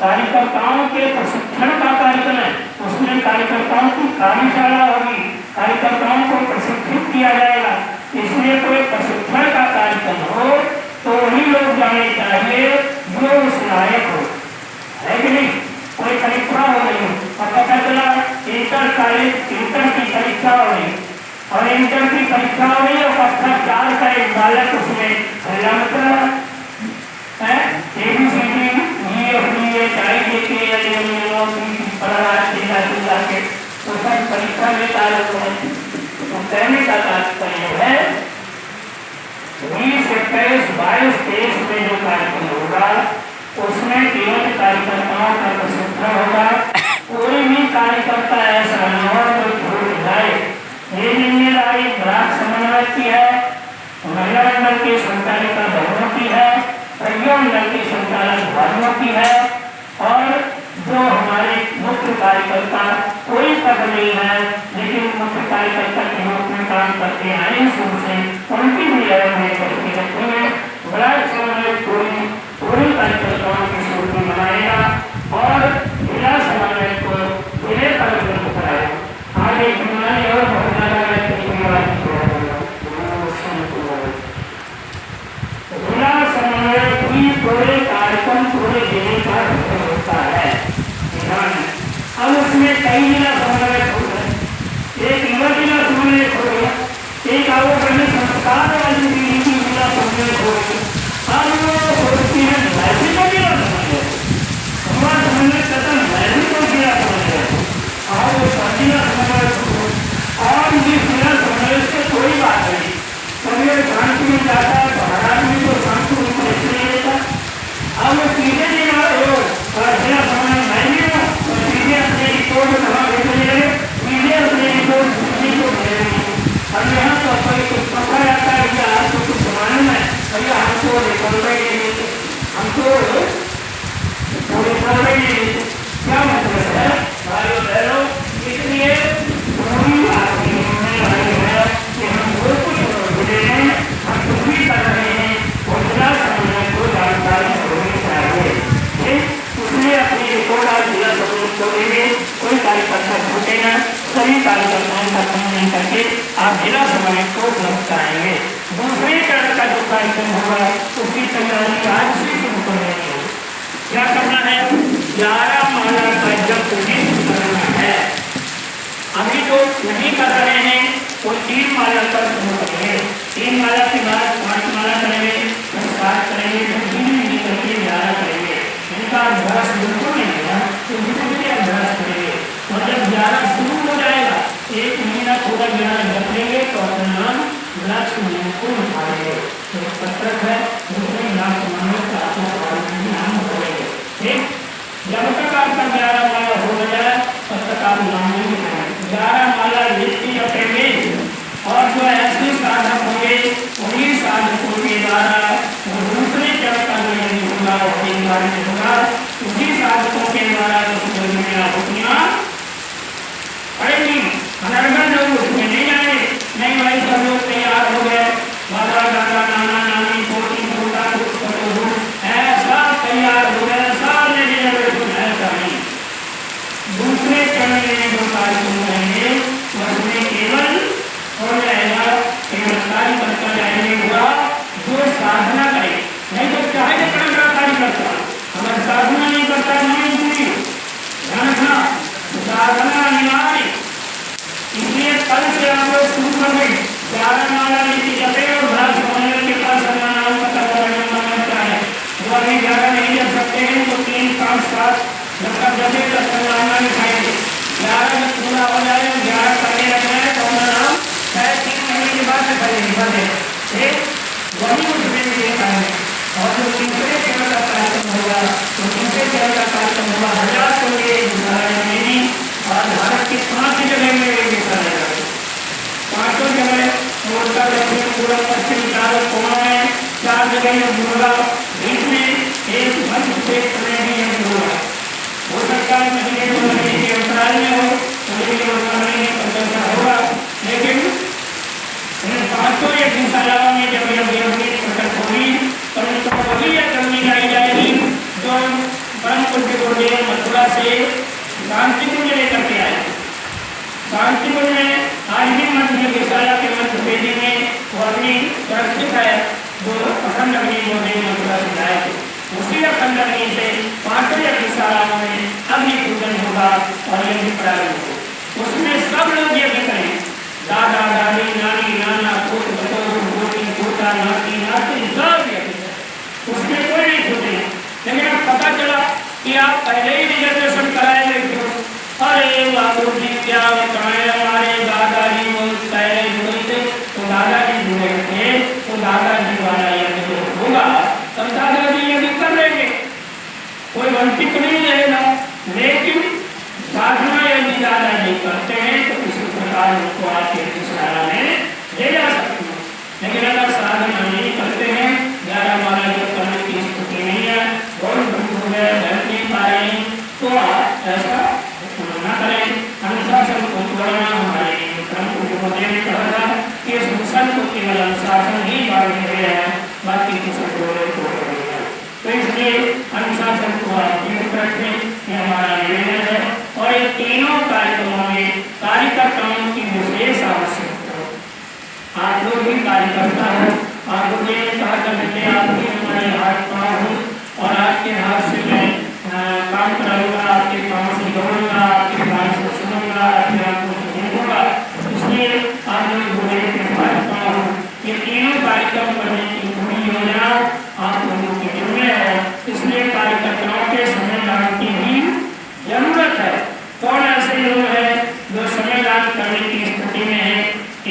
कार्यकर्ताओं के प्रशिक्षण का कार्यक्रम है। उसमें कार्यकर्ताओं की कार्यशाला होगी, कार्यकर्ताओं को प्रशिक्षित किया जाएगा। इसलिए कोई प्रशिक्षण का कार्यक्रम हो तो वही लोग जाने चाहिए जो उस लायक हो, है कि नहीं। कोई परीक्षा हो गई और पता चला इंटर कॉलेज इंटर की परीक्षा हो रही और इंटर की परीक्षा हो रही और कक्षा 4 का एक बालक उसमें हल्ला मच रहा है, ABCD EFG पढ़ रहा है चिल्ला के, तो सब परीक्षा में ताल्लुक है। तो कहने का तात्पर्य है 20, 21, 22, 23 में जो कार्यक्रम होगा उसमें केवल कार्यकर्ताओं का प्रशिक्षण होगा। कोई भी कार्यकर्ता ऐसा न हो जो छूट जाए। ये जिम्मेदारी ब्लॉक समन्वय की है, महिला मंडल के संचालिका बहनों की है, परियों मंडल के संचालक भाइयों की है और जो हमारे मुख्य कार्यकर्ता कोई पद नहीं है लेकिन मुख्य कार्यकर्ता के रूप में काम करते आए शुरू से उनकी भी अहमियत करके रखेंगे। ब्लॉक समन्वय पूरी कार्यकर्ताओं की सूची बनाएगा और जिला समन्वय को जिले पर उपलब्ध कराएगा। आगे जिम्मेदारी और बहुत ज्यादा जिला समन्वय की पूरे कार्यक्रम पूरे जिले का होता है। अब उसमें कई जिला समन्वय हो गए, एक युवा जिला समन्वय हो गया, एक आओ करने संस्कार वाली जिला समन्वय हो गया। अब वो होती है मैथिली जिला समन्वय, हमारा समन्वय करता मैथिली जिला समन्वय और वो जिला समन्वय और ये जिला समन्वय से कोई बात नहीं। कभी शांति में जाता है तो हर आदमी को शांति में इसलिए लेता। अब वो सीधे जिला हो जिला समन्वय मैंने अपने रिपोर्ट कहाँ भेजने लगे, सीधे अपने रिपोर्ट दूसरी को भेजेंगे। अब यहाँ तो कोई कुछ पकड़ा जाता है या आपको कुछ मालूम है भैया हमको रिपोर्ट हमको पूरे सर्वे क्या मतलब है भाइयों बहनों। इसलिए पूरी आपकी जिम्मेदारी है कि हम जो कुछ मिले हैं हम कुछ भी कर रहे हैं और जिला समन्वय को जानकारी होनी चाहिए। उसने अपनी रिपोर्ट आज जिला समन्वय को देंगे, कोई कार्यकर्ता छूटेगा, सभी कार्यकर्ताओं का सम्मान करके आप जिला समन्वय को उपलब्ध कराएंगे। दूसरे चरण का जो कार्यक्रम होगा उसकी तैयारी आज से शुरू कर देंगे। क्या करना है, 11 माला का जप करना है। अभी जो नहीं कर रहे हैं वो 3 माला का शुरू करेंगे, 3 माला के बाद 5 माला करेंगे, 7 करेंगे, 3 नहीं करके 11 करेंगे। इनका अभ्यास बिल्कुल नहीं है तो बिल्कुल अभ्यास करेंगे और जब 11 शुरू हो जाएगा 1 महीना पूरा 11 जप लेंगे तो अपना नाम ब्लॉक समन्वय को उठाएंगे। तो पत्रक है दूसरे ब्लॉक समन्वय का अपना नाम करेंगे। ठीक, जब तक आपका 11 माला हो जाए तब तक आप नाम नहीं लिखाएंगे। 11 माला लिखी रखेंगे और जो ऐसे साधक होंगे उन्हीं साधकों के द्वारा दूसरे चरण का निर्णय होगा होगा उसी साधकों के द्वारा हुक्मियाँ पड़ेगी। अनर्गल लोग उसमें नहीं जाए, नहीं भाई सब लोग तैयार हो गए, बाबा दादा नाना नानी पोती पोता ऐसा तैयार हो गया सारे ऐसा नहीं। दूसरे चरण में जो कार्यक्रम रहेंगे उसमें केवल हो जाएगा केवल कार्य करता जाएंगे हुआ जो साधना करे, नहीं तो चाहे चरण का कार्य करता अगर साधना नहीं करता नहीं पूरी ध्यान रखना साधना अनिवार्य। इसलिए कल से आप लोग शुरू कर दें 11 माला नीति जपे और ब्लॉक समन्वय के पास अपना नाम पता करना है। जो अभी 11 नहीं जप सकते हैं तो 3, 5, 7 जब तक जपे तब तक नाम लिखाएंगे। 11 जब पूरा हो जाए 11 करने लगना है तो अपना नाम 3 महीने के बाद करेंगे। वही उसमें देखा है और जो तीसरे चरण का कार्यक्रम होगा तो तीसरे चरण का कार्यक्रम होगा 1000 को मेरी और भारत के 5 जगह में देखा जाएगा। 5 जगह मोर्चा दक्षिण पूर्व पश्चिम चारों कोना है, 4 जगह में होगा, बीच में एक मंच क्षेत्र में भी यह होगा। हो सकता है महीने के अंतराल में हो चर्चा होगा, लेकिन इन 500 या इंशाल्लाह में जब यह प्रकट होगी तो उनको वही यह करनी लाई जाएगी जो परम पूज्य गुरुदेव मथुरा से शांतिकुंज लेकर के आए। शांतिकुंज में आज भी मंत्र विशाला के मंत्र वेदी में वो अपनी तरफ है जो अखंड अग्नि मोदी मथुरा से लाए थे, उसी अखंड अग्नि से 5वें अग्निशाला में अग्नि पूजन होगा और यज्ञ प्रारंभ हो। उसमें सब लोग यज्ञ करें, दादा दादी नानी नाना पुत्र बतौर पोती पोता नाती नाती सब यज्ञ करें, उसमें कोई नहीं छूटे। लेकिन अब पता चला कि आप पहले ही रिजर्वेशन कराए हुए थे, अरे बाबू जी क्या बताएं, हमारे दादाजी वो पहले जुड़े थे, तो दादाजी जुड़े थे, तो दादाजी वाला यज्ञ जो होगा तब दादाजी यज्ञ कर लेंगे, कोई वंचित नहीं रहेगा। लेकिन साधना यदि दादाजी करते हैं तो किसी प्रकार उनको आपके अग्निशाला में ले जा सकते हैं। लेकिन अगर साधना नहीं करते हैं, 11-12 जो करने की स्थिति नहीं है, बहुत दुख हो गए, बैठ नहीं पा रहे हैं, तो आप ऐसा न करें। अनुशासन को तोड़ना हमारे गुरुदेव ने कहा था कि इस मिशन को केवल अनुशासन ही बांधे गया है, बाकी किसी को नहीं। तो इसलिए अनुशासन को आप जीवित रखें, यह हमारा निवेदन है। और ये तीनों कार्यक्रमों में कार्यकर्ताओं की विशेष आवश्यकता है। आप लोग भी कार्यकर्ता हो, आप लोग ये कहा करते आपके हमारे हाथ पाँव हो, और आपके हाथ से मैं काम कराऊंगा, आपके काम से जोड़ूंगा, आपके काम से सुनूंगा, आपके आपको सुनूंगा। इसलिए आप लोग बोले कि ये तीनों कार्यक्रम करने की पूरी योजना आप लोगों के जिम्मे है। इसलिए कार्यकर्ताओं के समय दान की भी जरूरत है। कौन ऐसे लोग हैं जो समय दान करने की स्थिति में है?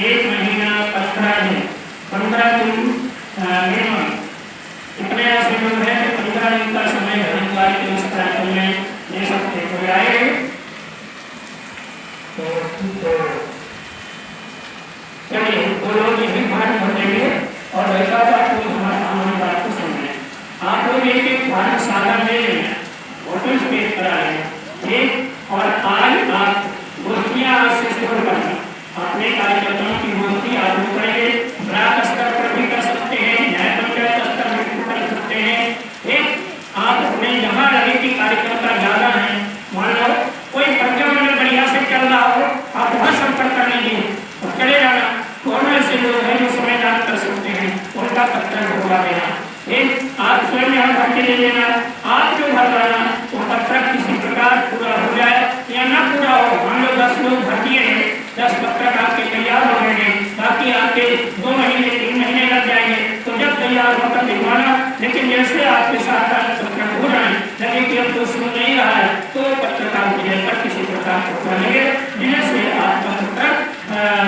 1 महीना 15 दिन मिनिमम, इतने ऐसे लोग हैं जो 15 दिन का समय हरिद्वार के उस कार्यक्रम में ले सकते हुए आए। चलिए वो लोग यही पाठ भर देंगे और वैसा आप लोग हमारी बात को समझें। आप लोग एक पाठशाला ले लें, फोटो स्टेज पर आए, ठीक। और आज आप गोष्ठियाँ आज से शुरू करना, अपने कार्यकर्ताओं की गोष्ठी आप लोग करेंगे, ब्लॉक स्तर पर भी कर सकते हैं, न्याय पंचायत स्तर पर भी कर सकते हैं, ठीक। आप अपने जहाँ लगे कि कार्यकर्ता ज़्यादा है, मान लो कोई परिचय बढ़िया से चल रहा हो, आप वहाँ संपर्क कर लीजिए और चले जाना। कौन ऐसे लोग हैं जो समय दान कर सकते हैं, उनका पत्र होगा देना, ठीक। आप स्वयं यहाँ भर के ले लेना, आप जो भर लाना वो पत्र किसी प्रकार पूरा हो जाए या ना पूरा हो। मान लो 10 लोग भर दिए हैं, 10 पत्र आपके तैयार हो गए, बाकी आपके 2 महीने 3 महीने लग जाएंगे, तो जब तैयार होकर दिलवाना। लेकिन जैसे आपके साथ पत्र हो जाए, लगे कि अब तो सुन नहीं रहा है, तो पत्रकार की जगह पर किसी प्रकार पत्र लेंगे, जिससे आपका पत्र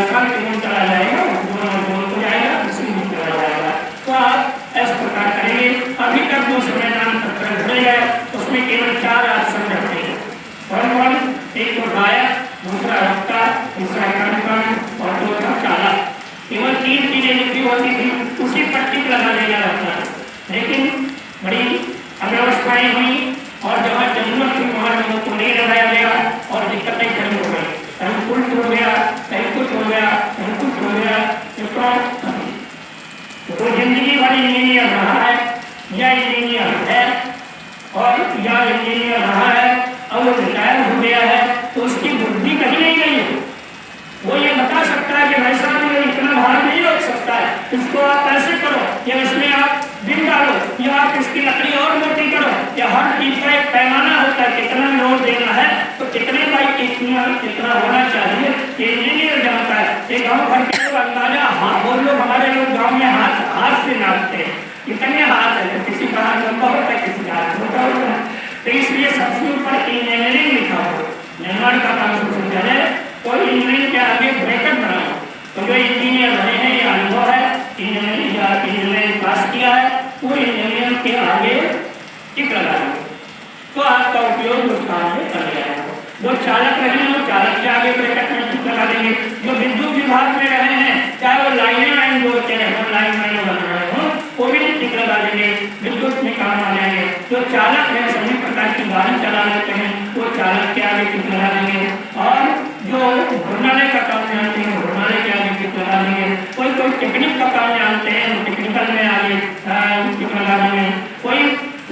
शांतिपूर्ण चला जाएगा, हो जाएगा, किसी भी चला जाएगा। तो आप इस प्रकार करेंगे। अभी तक जो समय दान पत्र भरे गए उसमें केवल 4 आसन रखते हैं। कौन? एक तो गायक, दूसरा वक्ता, तीसरा कार्यक्रम और चौथा चालक। केवल 3 चीजें लिखी होती थी, उसी पट्टी पर लगा देना रहता है। लेकिन बड़ी अव्यवस्थाएं हुई और जहाँ जरूरत थी वहाँ लोगों को नहीं लगाया गया और दिक्कतें खड़ी हो गई। कहीं पुल टूट गया, कहीं कुछ हो गया, कहीं कुछ हो गया। तो जिंदगी भर इंजीनियर रहा है या इंजीनियर है और या इंजीनियर रहा है और वो रिटायर हो गया है, तो उसकी बुद्धि कहीं नहीं गई है। वो ये बता सकता है कि भाई साहब ये इतना भार नहीं रोक सकता है, इसको आप ऐसे करो या इसमें आप दिन डालो या आप इसकी लकड़ी और मोटी करो, या हर चीज का एक पैमाना होता है, कितना लोड देना है तो कितने बाई कितना होना चाहिए, ये इंजीनियर जानता है। ये गाँव भर के लोग अंदाजा, हाँ वो लोग हमारे लोग गाँव में हाथ से नापते हैं, कितने हाथ है, किसी का हाथ लंबा होता है, किसी का हाथ छोटा होता है। तो इसलिए सबसे ऊपर इंजीनियरिंग लिखा हो, निर्माण का काम सबसे पहले तो इंजीनियरिंग के आगे ब्रैकेट बनाओ। तो जो इंजीनियर रहे हैं ये अनुभव है, इंजीनियरिंग पास किया है, वो इंजीनियर के आगे टिक लगा देंगे तो आपका उपयोग उस काम में कर जाएगा। जो चालक रहे हैं वो चालक के आगे ब्रैकेट में टिक लगा देंगे। जो विद्युत विभाग में रहे हैं, चाहे वो लाइनें जोड़ते हैं, लाइन बन रहे हो, वो भी टिक लगा देंगे, विद्युत में काम आ जाएंगे। जो चालक है, सभी प्रकार की गाड़ी चला लेते हैं, वो चालक के आगे टिक लगा देंगे। और जो घूर्णालय का काम जानते हैं, घूर्णालय के आगे टिक लगा देंगे। कोई टेक्निक का काम जानते हैं, वो टेक्निकल में आगे टिक लगा देंगे। कोई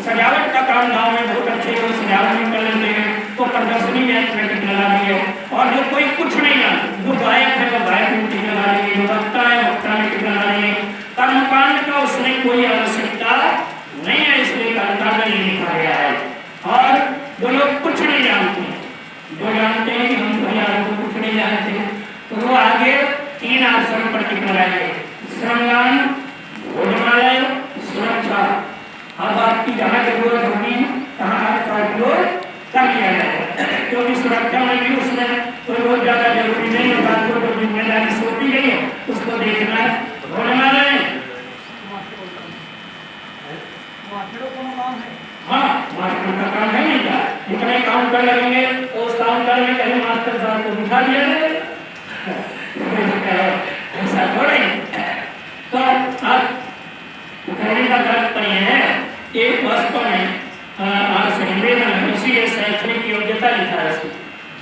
सजावट का काम गाँव में बहुत अच्छे लोग सजावट में कर लेते हैं, तो प्रदर्शनी में टिक लगा देंगे। और जो कोई कुछ नहीं जानते, जो गायक है वो गायक में टिक लगा देंगे, जो वक्ता है वक्ता में टिक लगा देंगे। कर्मकांड का उसमें कोई आवश्यकता नहीं है, इसलिए कर्मकांड नहीं लिखा गया है। और जो लोग कुछ नहीं जानते, जो जानते हैं कि हम भैया को कुछ नहीं जानते, तो वो आगे 3 आश्रम प्रतिक्रियाएंगे: श्रमदान, भोजनालय, सुरक्षा। अब आपकी जहाँ जरूरत होगी तहाँ आपका उपयोग कर लिया जाएगा, क्योंकि सुरक्षा में भी उसमें कोई बहुत ज्यादा जरूरी नहीं होता, आपको जो जिम्मेदारी सौंपी गई है उसको देखना है। भोजनालय, हाँ मास्टर का काम है नहीं क्या? जितने काउंटर लगेंगे तो उस काउंटर में कहीं मास्टर साहब को बिठा दिया जाए, ऐसा थोड़ा ही। तो आप कहने का तात्पर्य है कि वास्तव में निवेदन है, इसीलिए शैक्षणिक योग्यता लिखा है।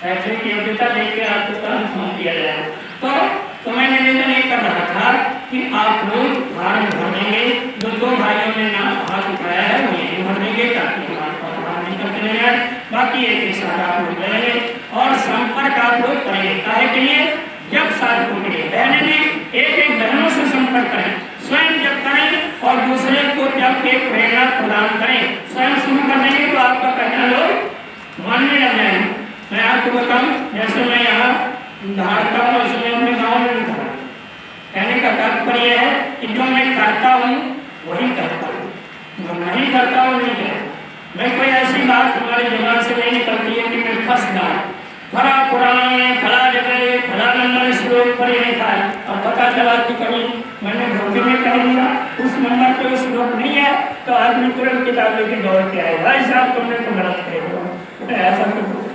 शैक्षणिक योग्यता देख के आपको काम सौंप दिया जाए। तो मैं निवेदन ये कर रहा था कि आप लोग फॉर्म भर देंगे, जो 2 भाइयों ने नाम हाथ उठाया है वो यही भर देंगे ताकि नहीं करते नहीं जाए। बाकी एक साथ आप लोग रहेंगे और संपर्क आप लोग करेंगे। काहे के लिए? जब साधकों के लिए बहने ने एक बहनों से संपर्क करें, स्वयं जब करें और दूसरे को जब एक प्रेरणा प्रदान करें, स्वयं शुरू कर देंगे तो आपका कहना लोग मानने लग जाएंगे। मैं आपको बताऊं, जैसे मैं यहाँ धारता हूँ, इसलिए अपने गाँव में भी था। कहने का तात्पर्य है कि जो मैं करता हूँ वही करता हूँ, जो नहीं करता हूँ नहीं करता। मैं कोई ऐसी बात हमारे दिमाग से नहीं निकलती है कि मैं फंस जाऊँ, फला पुराण में फला जगह फला नंबर श्लोक पर ही लिखा है और पता चला कि कहीं मैंने धोखे में कह दिया उस नंबर पे उस श्लोक नहीं है, तो आदमी तुरंत किताब लेके दौड़ के आए, भाई साहब तुमने तो गलत कह दिया। ऐसा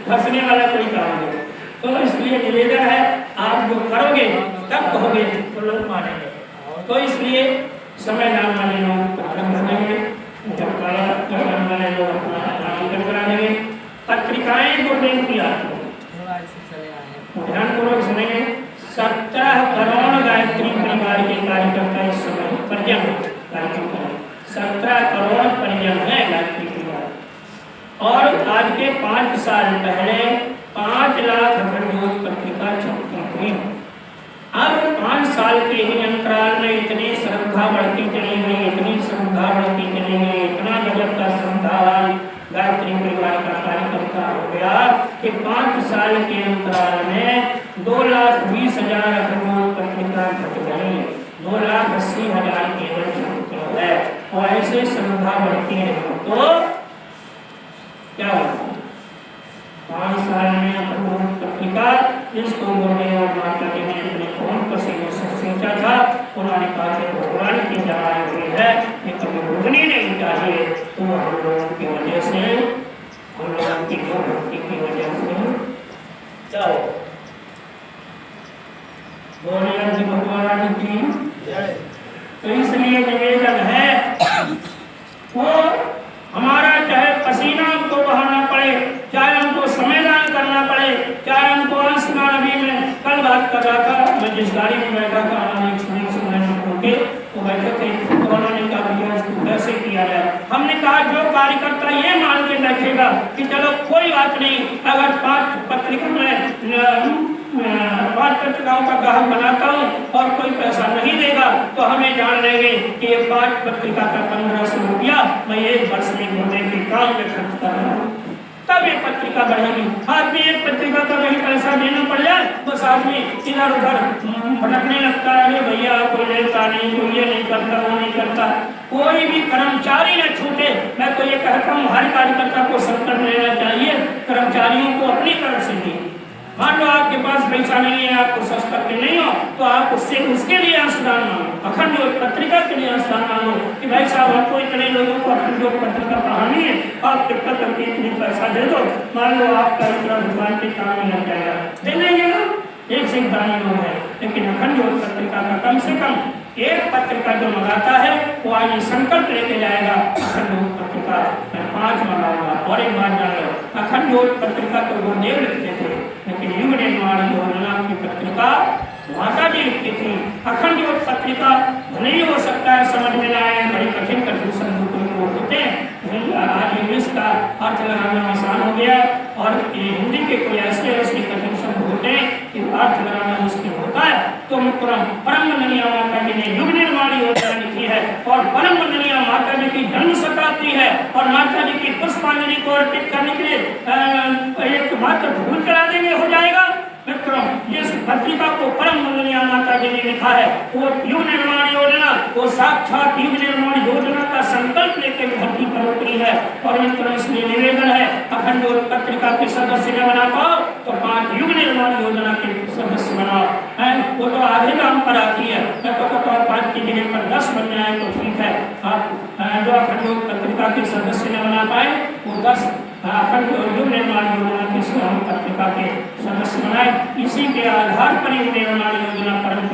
फंसने वाला कोई काम नहीं। तो इसलिए निवेदन है, आप जो करोगे तब कहोगे तो लोग मानेंगे। तो इसलिए समय नाम वाले लोग प्रारंभ करेंगे, जब प्रारंभ वाले लोग अपना नामांकन करा देंगे। पत्रिकाएं को देख दिया, ध्यानपूर्वक सुनेंगे। 17 करोड़ गायत्री परिवार के कार्यकर्ता इस समय परिजन कार्यक्रम करें। 17 करोड़ परिजन है गायत्री परिवार। और आज के 5 साल पहले 5 लाख अखंडोत पत्रिका छपी हुई। अब 5 साल के ही अंतराल में इतनी श्रद्धा बढ़ती चली गई, इतनी श्रद्धा बढ़ती चली गई, इतना गजब का श्रद्धावान गायत्री परिवार का कार्यकर्ता हो गया कि 5 साल के अंतराल में 2,20,000 अखंडोत पत्रिका घट गई, 2,80,000 केवल छपी है। और ऐसे श्रद्धा बढ़ती है तो क्या होगा? 5 साल में अखंडोत पत्रिका जिसको गुरुदेव और माता जी ने अपने कौन पसीने से सींचा था, उन्होंने कहा कि भगवान की जमाई हुई है, ये कभी रुकनी नहीं चाहिए। तो हम लोगों की वजह से, हम लोगों की जो भक्ति की वजह से क्या हो बोलिए जी भगवान की। तो इसलिए निवेदन है वो हमारा चाहे पसीना हमको बहाना पड़े, चाहे हमको समयदान करना पड़े, चाहे हमको अंशदान। अभी मैं कल बात कर रहा था, मैं जिस गाड़ी में बैठा था के वो बैठे थे, तो उन्होंने कहा भैया इसको कैसे किया जाए। हमने कहा जो कार्यकर्ता ये मान के बैठेगा कि चलो कोई बात नहीं, अगर 5 पत्रिका में 5 पत्रिकाओं का ग्राहक बनाता हूँ और कोई पैसा नहीं देगा तो हमें जान लेंगे कि ये 5 पत्रिका का 1500 रुपया मैं 1 वर्ष में होने के काम में खर्च कर रहा हूँ, तब ये पत्रिका बढ़ेगी। आदमी एक पत्रिका का कहीं पैसा देना पड़ जाए बस आदमी इधर उधर भटकने लगता है, भैया कोई लेता नहीं, कोई ये नहीं करता, वो नहीं करता। कोई भी कर्मचारी न छूटे। मैं तो ये कहता हूँ हर कार्यकर्ता को संकल्प लेना चाहिए, कर्मचारियों को अपनी तरफ से दी। मान लो आपके पास पैसा नहीं है, आपको सस्ता के नहीं हो, तो आप उसके लिए अंशदान मांगो, अखंडोत पत्रिका के लिए अंशदान मांगो कि भाई साहब हमको इतने लोगों को अखंडोत पत्रिका पढ़ानी है, आप कृपया करके इतनी पैसा दे दो। मान लो आपका इतना भगवान के काम में लग जाएगा, दे देंगे ना, एक से दानी लोग है। लेकिन अखंडोत पत्रिका का कम से कम 1 पत्रिका जो मंगाता है वो आज संकल्प लेके जाएगा अखंडोत पत्रिका मैं 5 मंगाऊंगा। और एक बात जान लो, अखंडोत पत्रिका तो गुरुदेव लिखते थे, लेकिन युग निर्माण योजना की पत्रिका माता जी लिखती थी। अखंडोत पत्रिका नहीं हो सकता है, समझ में आए, बड़ी कठिन कठिन शब्द होते हैं। आज इंग्लिश का अर्थ लगाना आसान हो गया और हिंदी के कोई ऐसे कठिन शब्द होते हैं कि अर्थ लगाना मुश्किल होता है। तो मित्रों परम वंदनीय माता जी ने युग निर्माण योजना लिखी है और परम वंदनीय माता जी की जन्म शताब्दी है और माता जी की पुष्पांजलि को अर्पित करने के लिए एक मात्र फूल चढ़ा देंगे हो जाएगा। मित्रों जिस पत्रिका को परम वंदनीय माता जी ने लिखा है वो युग निर्माण योजना, वो साक्षात युग निर्माण योजना का संकल्प लेकर धरती पर उतरी है। और मित्रों इसलिए निवेदन है अखंड पत्रिका के सदस्य न बना पाओ तो 5 युग निर्माण योजना के सदस्य बनाओ। वो तो आधे काम पर आती है, मैं तो कहता हूँ 5 की जगह पर 10 बन जाए तो ठीक है। आप जो अखंड पत्रिका के सदस्य न बना पाए वो 10 अखंड युग निर्माण योजना की पत्रिका के सदस्य बनाए। इसी के आधार पर युग निर्माण योजना परम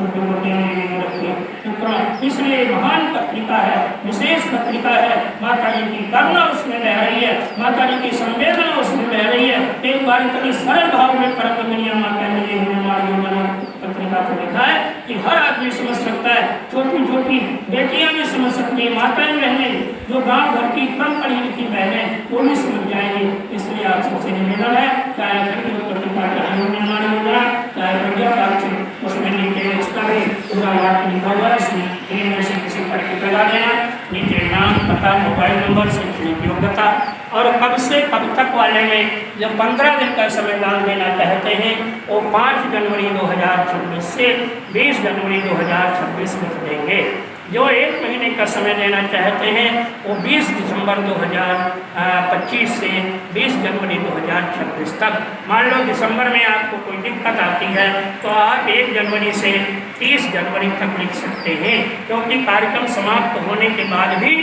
इसलिए महान पत्रिका है, विशेष पत्रिका है। माता जी की करुणा उसमें बह रही है, माता जी की संवेदना उसमें बह रही है। एक बार कभी सरल भाव में परम वंदनीय माता जी ने निर्माण योजना पत्रिका को लिखा है कि हर आदमी समझ सकता है, छोटी छोटी बेटियां भी समझ सकती है, माताएं बहनें जो गांव घर की कम पढ़ी लिखी बहनें वो भी समझ जाएंगे। इसलिए आप सबसे निवेदन है चाहे पत्रिका का निर्माण योजना चाहे उसमें नीचे उसका भी पूरा वाक्य लिखा हुआ है, में से किसी पर लगा देना, नीचे नाम पता मोबाइल नंबर से योग्यता और कब से कब तक वाले में जब 15 दिन का समय दान देना चाहते हैं वो 5 जनवरी 2026 से 20 जनवरी 2026 में देंगे। जो 1 महीने का समय देना चाहते हैं वो 20 दिसंबर 2025 से 20 जनवरी 2026 तक। मान लो दिसंबर में आपको कोई दिक्कत आती है तो आप 1 जनवरी से 30 जनवरी तक लिख सकते हैं, क्योंकि कार्यक्रम समाप्त होने के बाद भी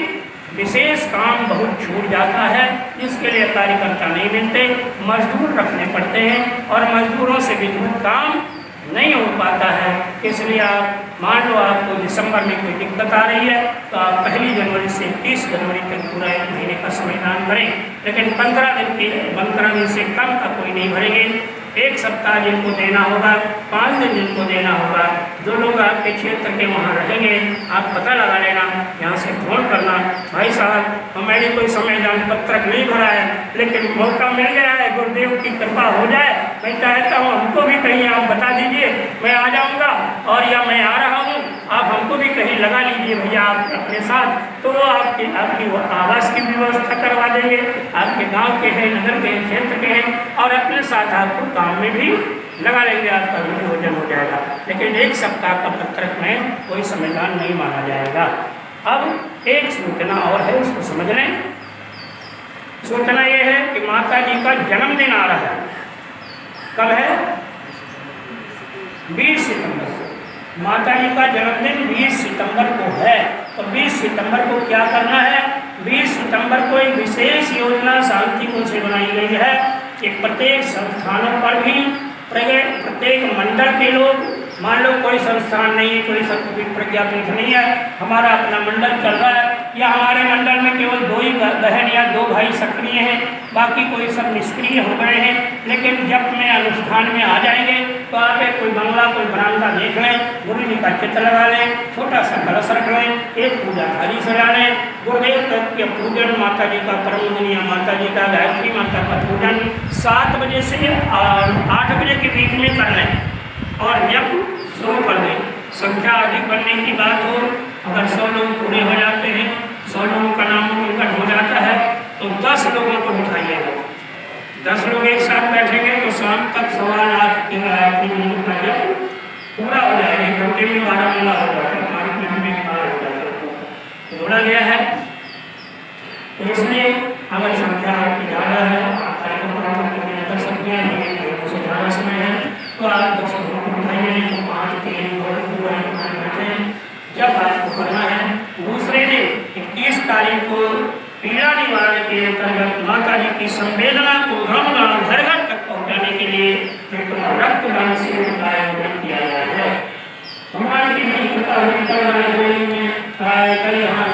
विशेष काम बहुत छूट जाता है जिसके लिए कार्यकर्ता नहीं मिलते, मजदूर रखने पड़ते हैं और मजदूरों से भी काम नहीं हो पाता है। इसलिए आप मान लो आपको दिसंबर में कोई दिक्कत आ रही है तो आप 1 जनवरी से 30 जनवरी तक पूरा 1 महीने का समय दान करें, लेकिन 15 दिन से कम का कोई नहीं भरेंगे। 1 सप्ताह जिनको देना होगा, 5 दिन जिनको देना होगा, जो लोग आपके क्षेत्र के वहाँ रहेंगे आप पता लगा लेना, यहाँ से फोन करना, भाई साहब हमारी कोई समय दान पत्रक नहीं भरा है लेकिन मौका मिल गया है, गुरुदेव की कृपा हो जाए, मैं चाहता हूँ हमको भी कहीं आप बता दीजिए, मैं आ जाऊँगा और या मैं आ रहा हूँ, आप हमको भी कहीं लगा लीजिए भैया आप अपने साथ, तो वो आपकी आवास की व्यवस्था करवा देंगे, आपके गांव के हैं, नगर के हैं, क्षेत्र के हैं और अपने साथ आपको काम में भी लगा लेंगे, आपका भी भोजन हो जाएगा। लेकिन 1 सप्ताह का पत्रक में कोई समयदान नहीं माना जाएगा। अब एक सूचना और है, उसको समझ लें। सूचना ये है कि माता जी का जन्मदिन आ रहा है। कब है? 20 सितंबर। माता जी का जन्मदिन 20 सितंबर को है। तो 20 सितंबर को क्या करना है? 20 सितंबर को एक विशेष योजना शांतिपुर से बनाई गई है कि प्रत्येक संस्थानों पर भी प्रत्येक मंडल के लोग, मान लो कोई संस्थान नहीं है, कोई सर्टिफिकेट प्रज्ञापीठ नहीं है, हमारा अपना मंडल चल रहा है या हमारे मंडल में केवल 2 ही बहन या 2 भाई सक्रिय हैं, बाकी कोई सब निष्क्रिय हो गए हैं, लेकिन जब में अनुष्ठान में आ जाएंगे तो आप कोई बंगला कोई बरामदा देख लें, गुरु जी का चित्र लगा लें, छोटा सा कलश रख लें, एक पूजा थाली सजा लें, गुरुदेव तत्व के पूजन, माता जी का परम वंदनीय माता जी का गायत्री माता का पूजन 7 बजे से 8 बजे के बीच में कर लें और जब शुरू कर दें। संख्या अधिक बनने की बात हो, अगर 100 लोग पूरे हो जाते हैं, 100 लोगों का नाम निकट हो जाता है तो 10 लोगों को बिठाइएगा। 10 लोग एक साथ बैठेंगे तो शाम तक 1.25 लाख की पूरा हो जाएगा। 1 घंटे में 12 महीना हो जाता है, हमारी पीढ़ी में 12 हो जाता है, जोड़ा गया है। तो इसलिए अगर संख्या आपकी ज़्यादा है, आप कार्यक्रम कर सकते हैं, लेकिन उसे ज़्यादा समय है तो आप 10 लोगों को बिठाइए, नहीं तो 5, 3, 2 बैठे। जब आपको करना है दूसरे दिन 21 तारीख को पीड़ा निवारण के अंतर्गत माता जी की संवेदना को गाँव-गाँव, घर-घर तक पहुँचाने के लिए रक्तदान शिविर का आयोजन किया गया है। हमारी कल यहाँ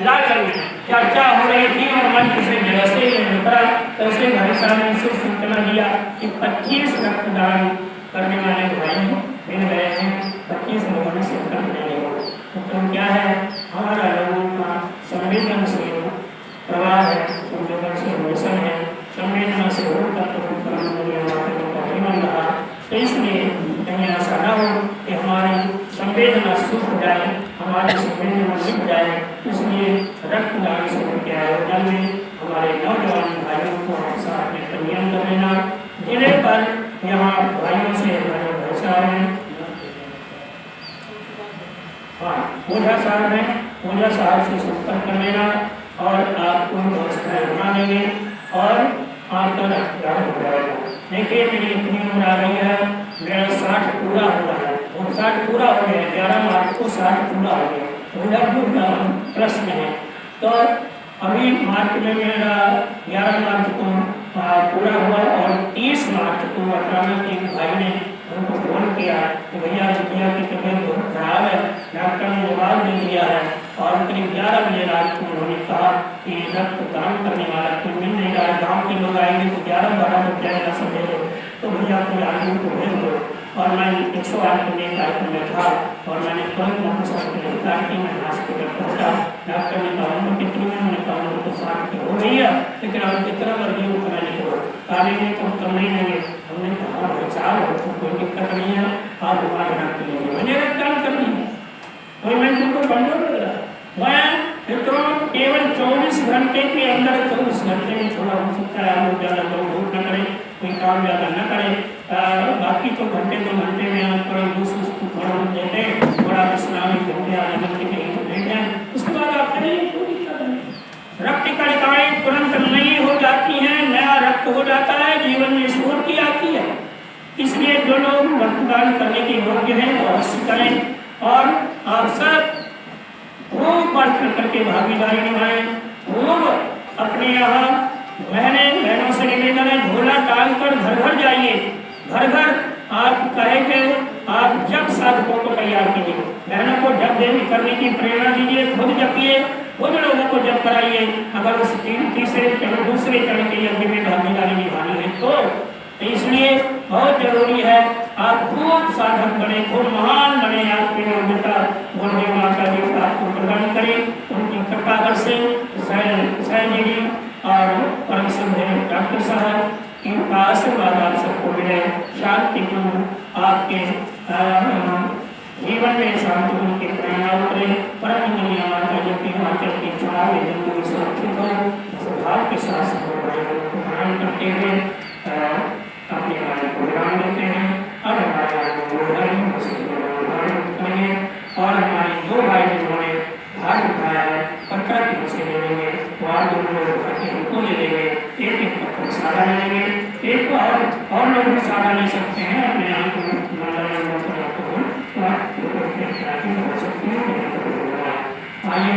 लालगंज में चर्चा हो रही थी और मंच से जैसे उतरा तैसे भाई साहब ने इसे सूचना दिया कि 25 रक्तदान करने वाले भाई मिल गए हैं, 25 लोगों ने शिरकत नहीं की। तो क्या है, हमारा लोगों का संवेदनशील प्रवाह है, संवेदनशील है, संवेदना से होकर तो जीवन रहा। तो इसलिए हमारे शरीर में मिट जाए, इसलिए रक्तदान शिविर के आयोजन में हमारे नौजवान भाइयों को साथ में पंजीयन कर लेना। जिले पर यहाँ भाइयों से हमारे भाई साहब हैं, हाँ ओझा साहब हैं, ओझा साहब से संपर्क कर लेना और आपको व्यवस्थाएँ बना देंगे और आपका रक्तदान हो जाएगा। देखिए मेरी इतनी उम्र आ रही है, मेरा 60 पूरा हुआ है, और 60 पूरा हो गया, 11 मार्च को 60 पूरा हो गया, तो प्लस में है। तो अभी मार्च में मेरा 11 मार्च को पूरा हुआ और 30 मार्च को अचानक एक भाई ने उनको फोन किया कि भैया रुपया की तबीयत बहुत खराब है, डॉक्टर ने जवाब दे दिया है और करीब 11 बजे रात को उन्होंने कहा कि रक्तदान करने वाला कोई मिल नहीं रहा है, गाँव के लोग आएंगे तो 11-12 बज जाएगा समझे, तो भैया कोई आदमी को भेज दो। और मैं 108 के कार्यक्रम में था और मैंने तुरंत मोटरसाइकिल की मैं हॉस्पिटल पहुँचा। डॉक्टर ने कहा उनको कितनी है, मैंने कहा उनको तो 60 हो गई है, लेकिन आप कितना मर्जी हो मैंने कहा कार्य तो कम नहीं लेंगे। हमने कहा भाई साहब तो कोई दिक्कत नहीं है, आप हमारे रक्त लेंगे, मैंने रक्तदान कर दी। कोई मैं उनको कमजोर लग रहा, मैं तो केवल 24 घंटे के अंदर 24 घंटे में थोड़ा हो सकता है आप ज़्यादा लोग भूख न करें, कोई काम ज़्यादा न करें, बाकी तो घंटे 2 घंटे में आप थोड़ा जूस थोड़ा देते हैं, थोड़ा स्नान घंटे आधे घंटे कहीं तो लेट जाए, उसके बाद आप करें कोई दिक्कत नहीं। रक्त कणिकाएं तुरंत नई हो जाती हैं, नया रक्त हो जाता है, जीवन में स्फूर्ति आती है। इसलिए जो लोग रक्तदान करने के योग्य हैं वो अवश्य करें और आप सब खूब बढ़ चढ़ करके भागीदारी निभाएं। खूब अपने यहाँ बहनों से निवेदन है, झोला टांग कर घर घर जाइए, घर घर आप कहेंगे, आप जब साधकों को तैयार कीजिए, बहनों को जब देवी करने की प्रेरणा दीजिए, खुद जपिए, खुद लोगों को जब कराइए। अगर उस तीसरे चरण दूसरे चरण के यज्ञ में भागीदारी निभानी है तो इसलिए बहुत जरूरी है आप खूब साधक बने, खूब महान बने, आपके योग्यता गुरुदेव माता जी आपको प्रदान करें, उनकी कृपा से सैन जी और परम श्रद्धेय डॉक्टर साहब इनका आशीर्वाद आप सबको मिले, शांति पूर्ण आपके जीवन में शांति उनकी प्रेरणा उतरे, परम दुनिया माता जी की हिमाचल की चुनाव जिंदगी सुरक्षित हो, स्वभाव के साथ प्रदान करते हुए अपने कार्य को विराम देते हैं। अब हमारे और हमारे 2 भाई जिन्होंने भाग उठाया है पक्का की से ले लेंगे, वहाँ 2 लोग उनको ले लेंगे, एक पक्का सादा ले लेंगे, एक और लोग भी सादा ले सकते हैं अपने यहाँ को आइए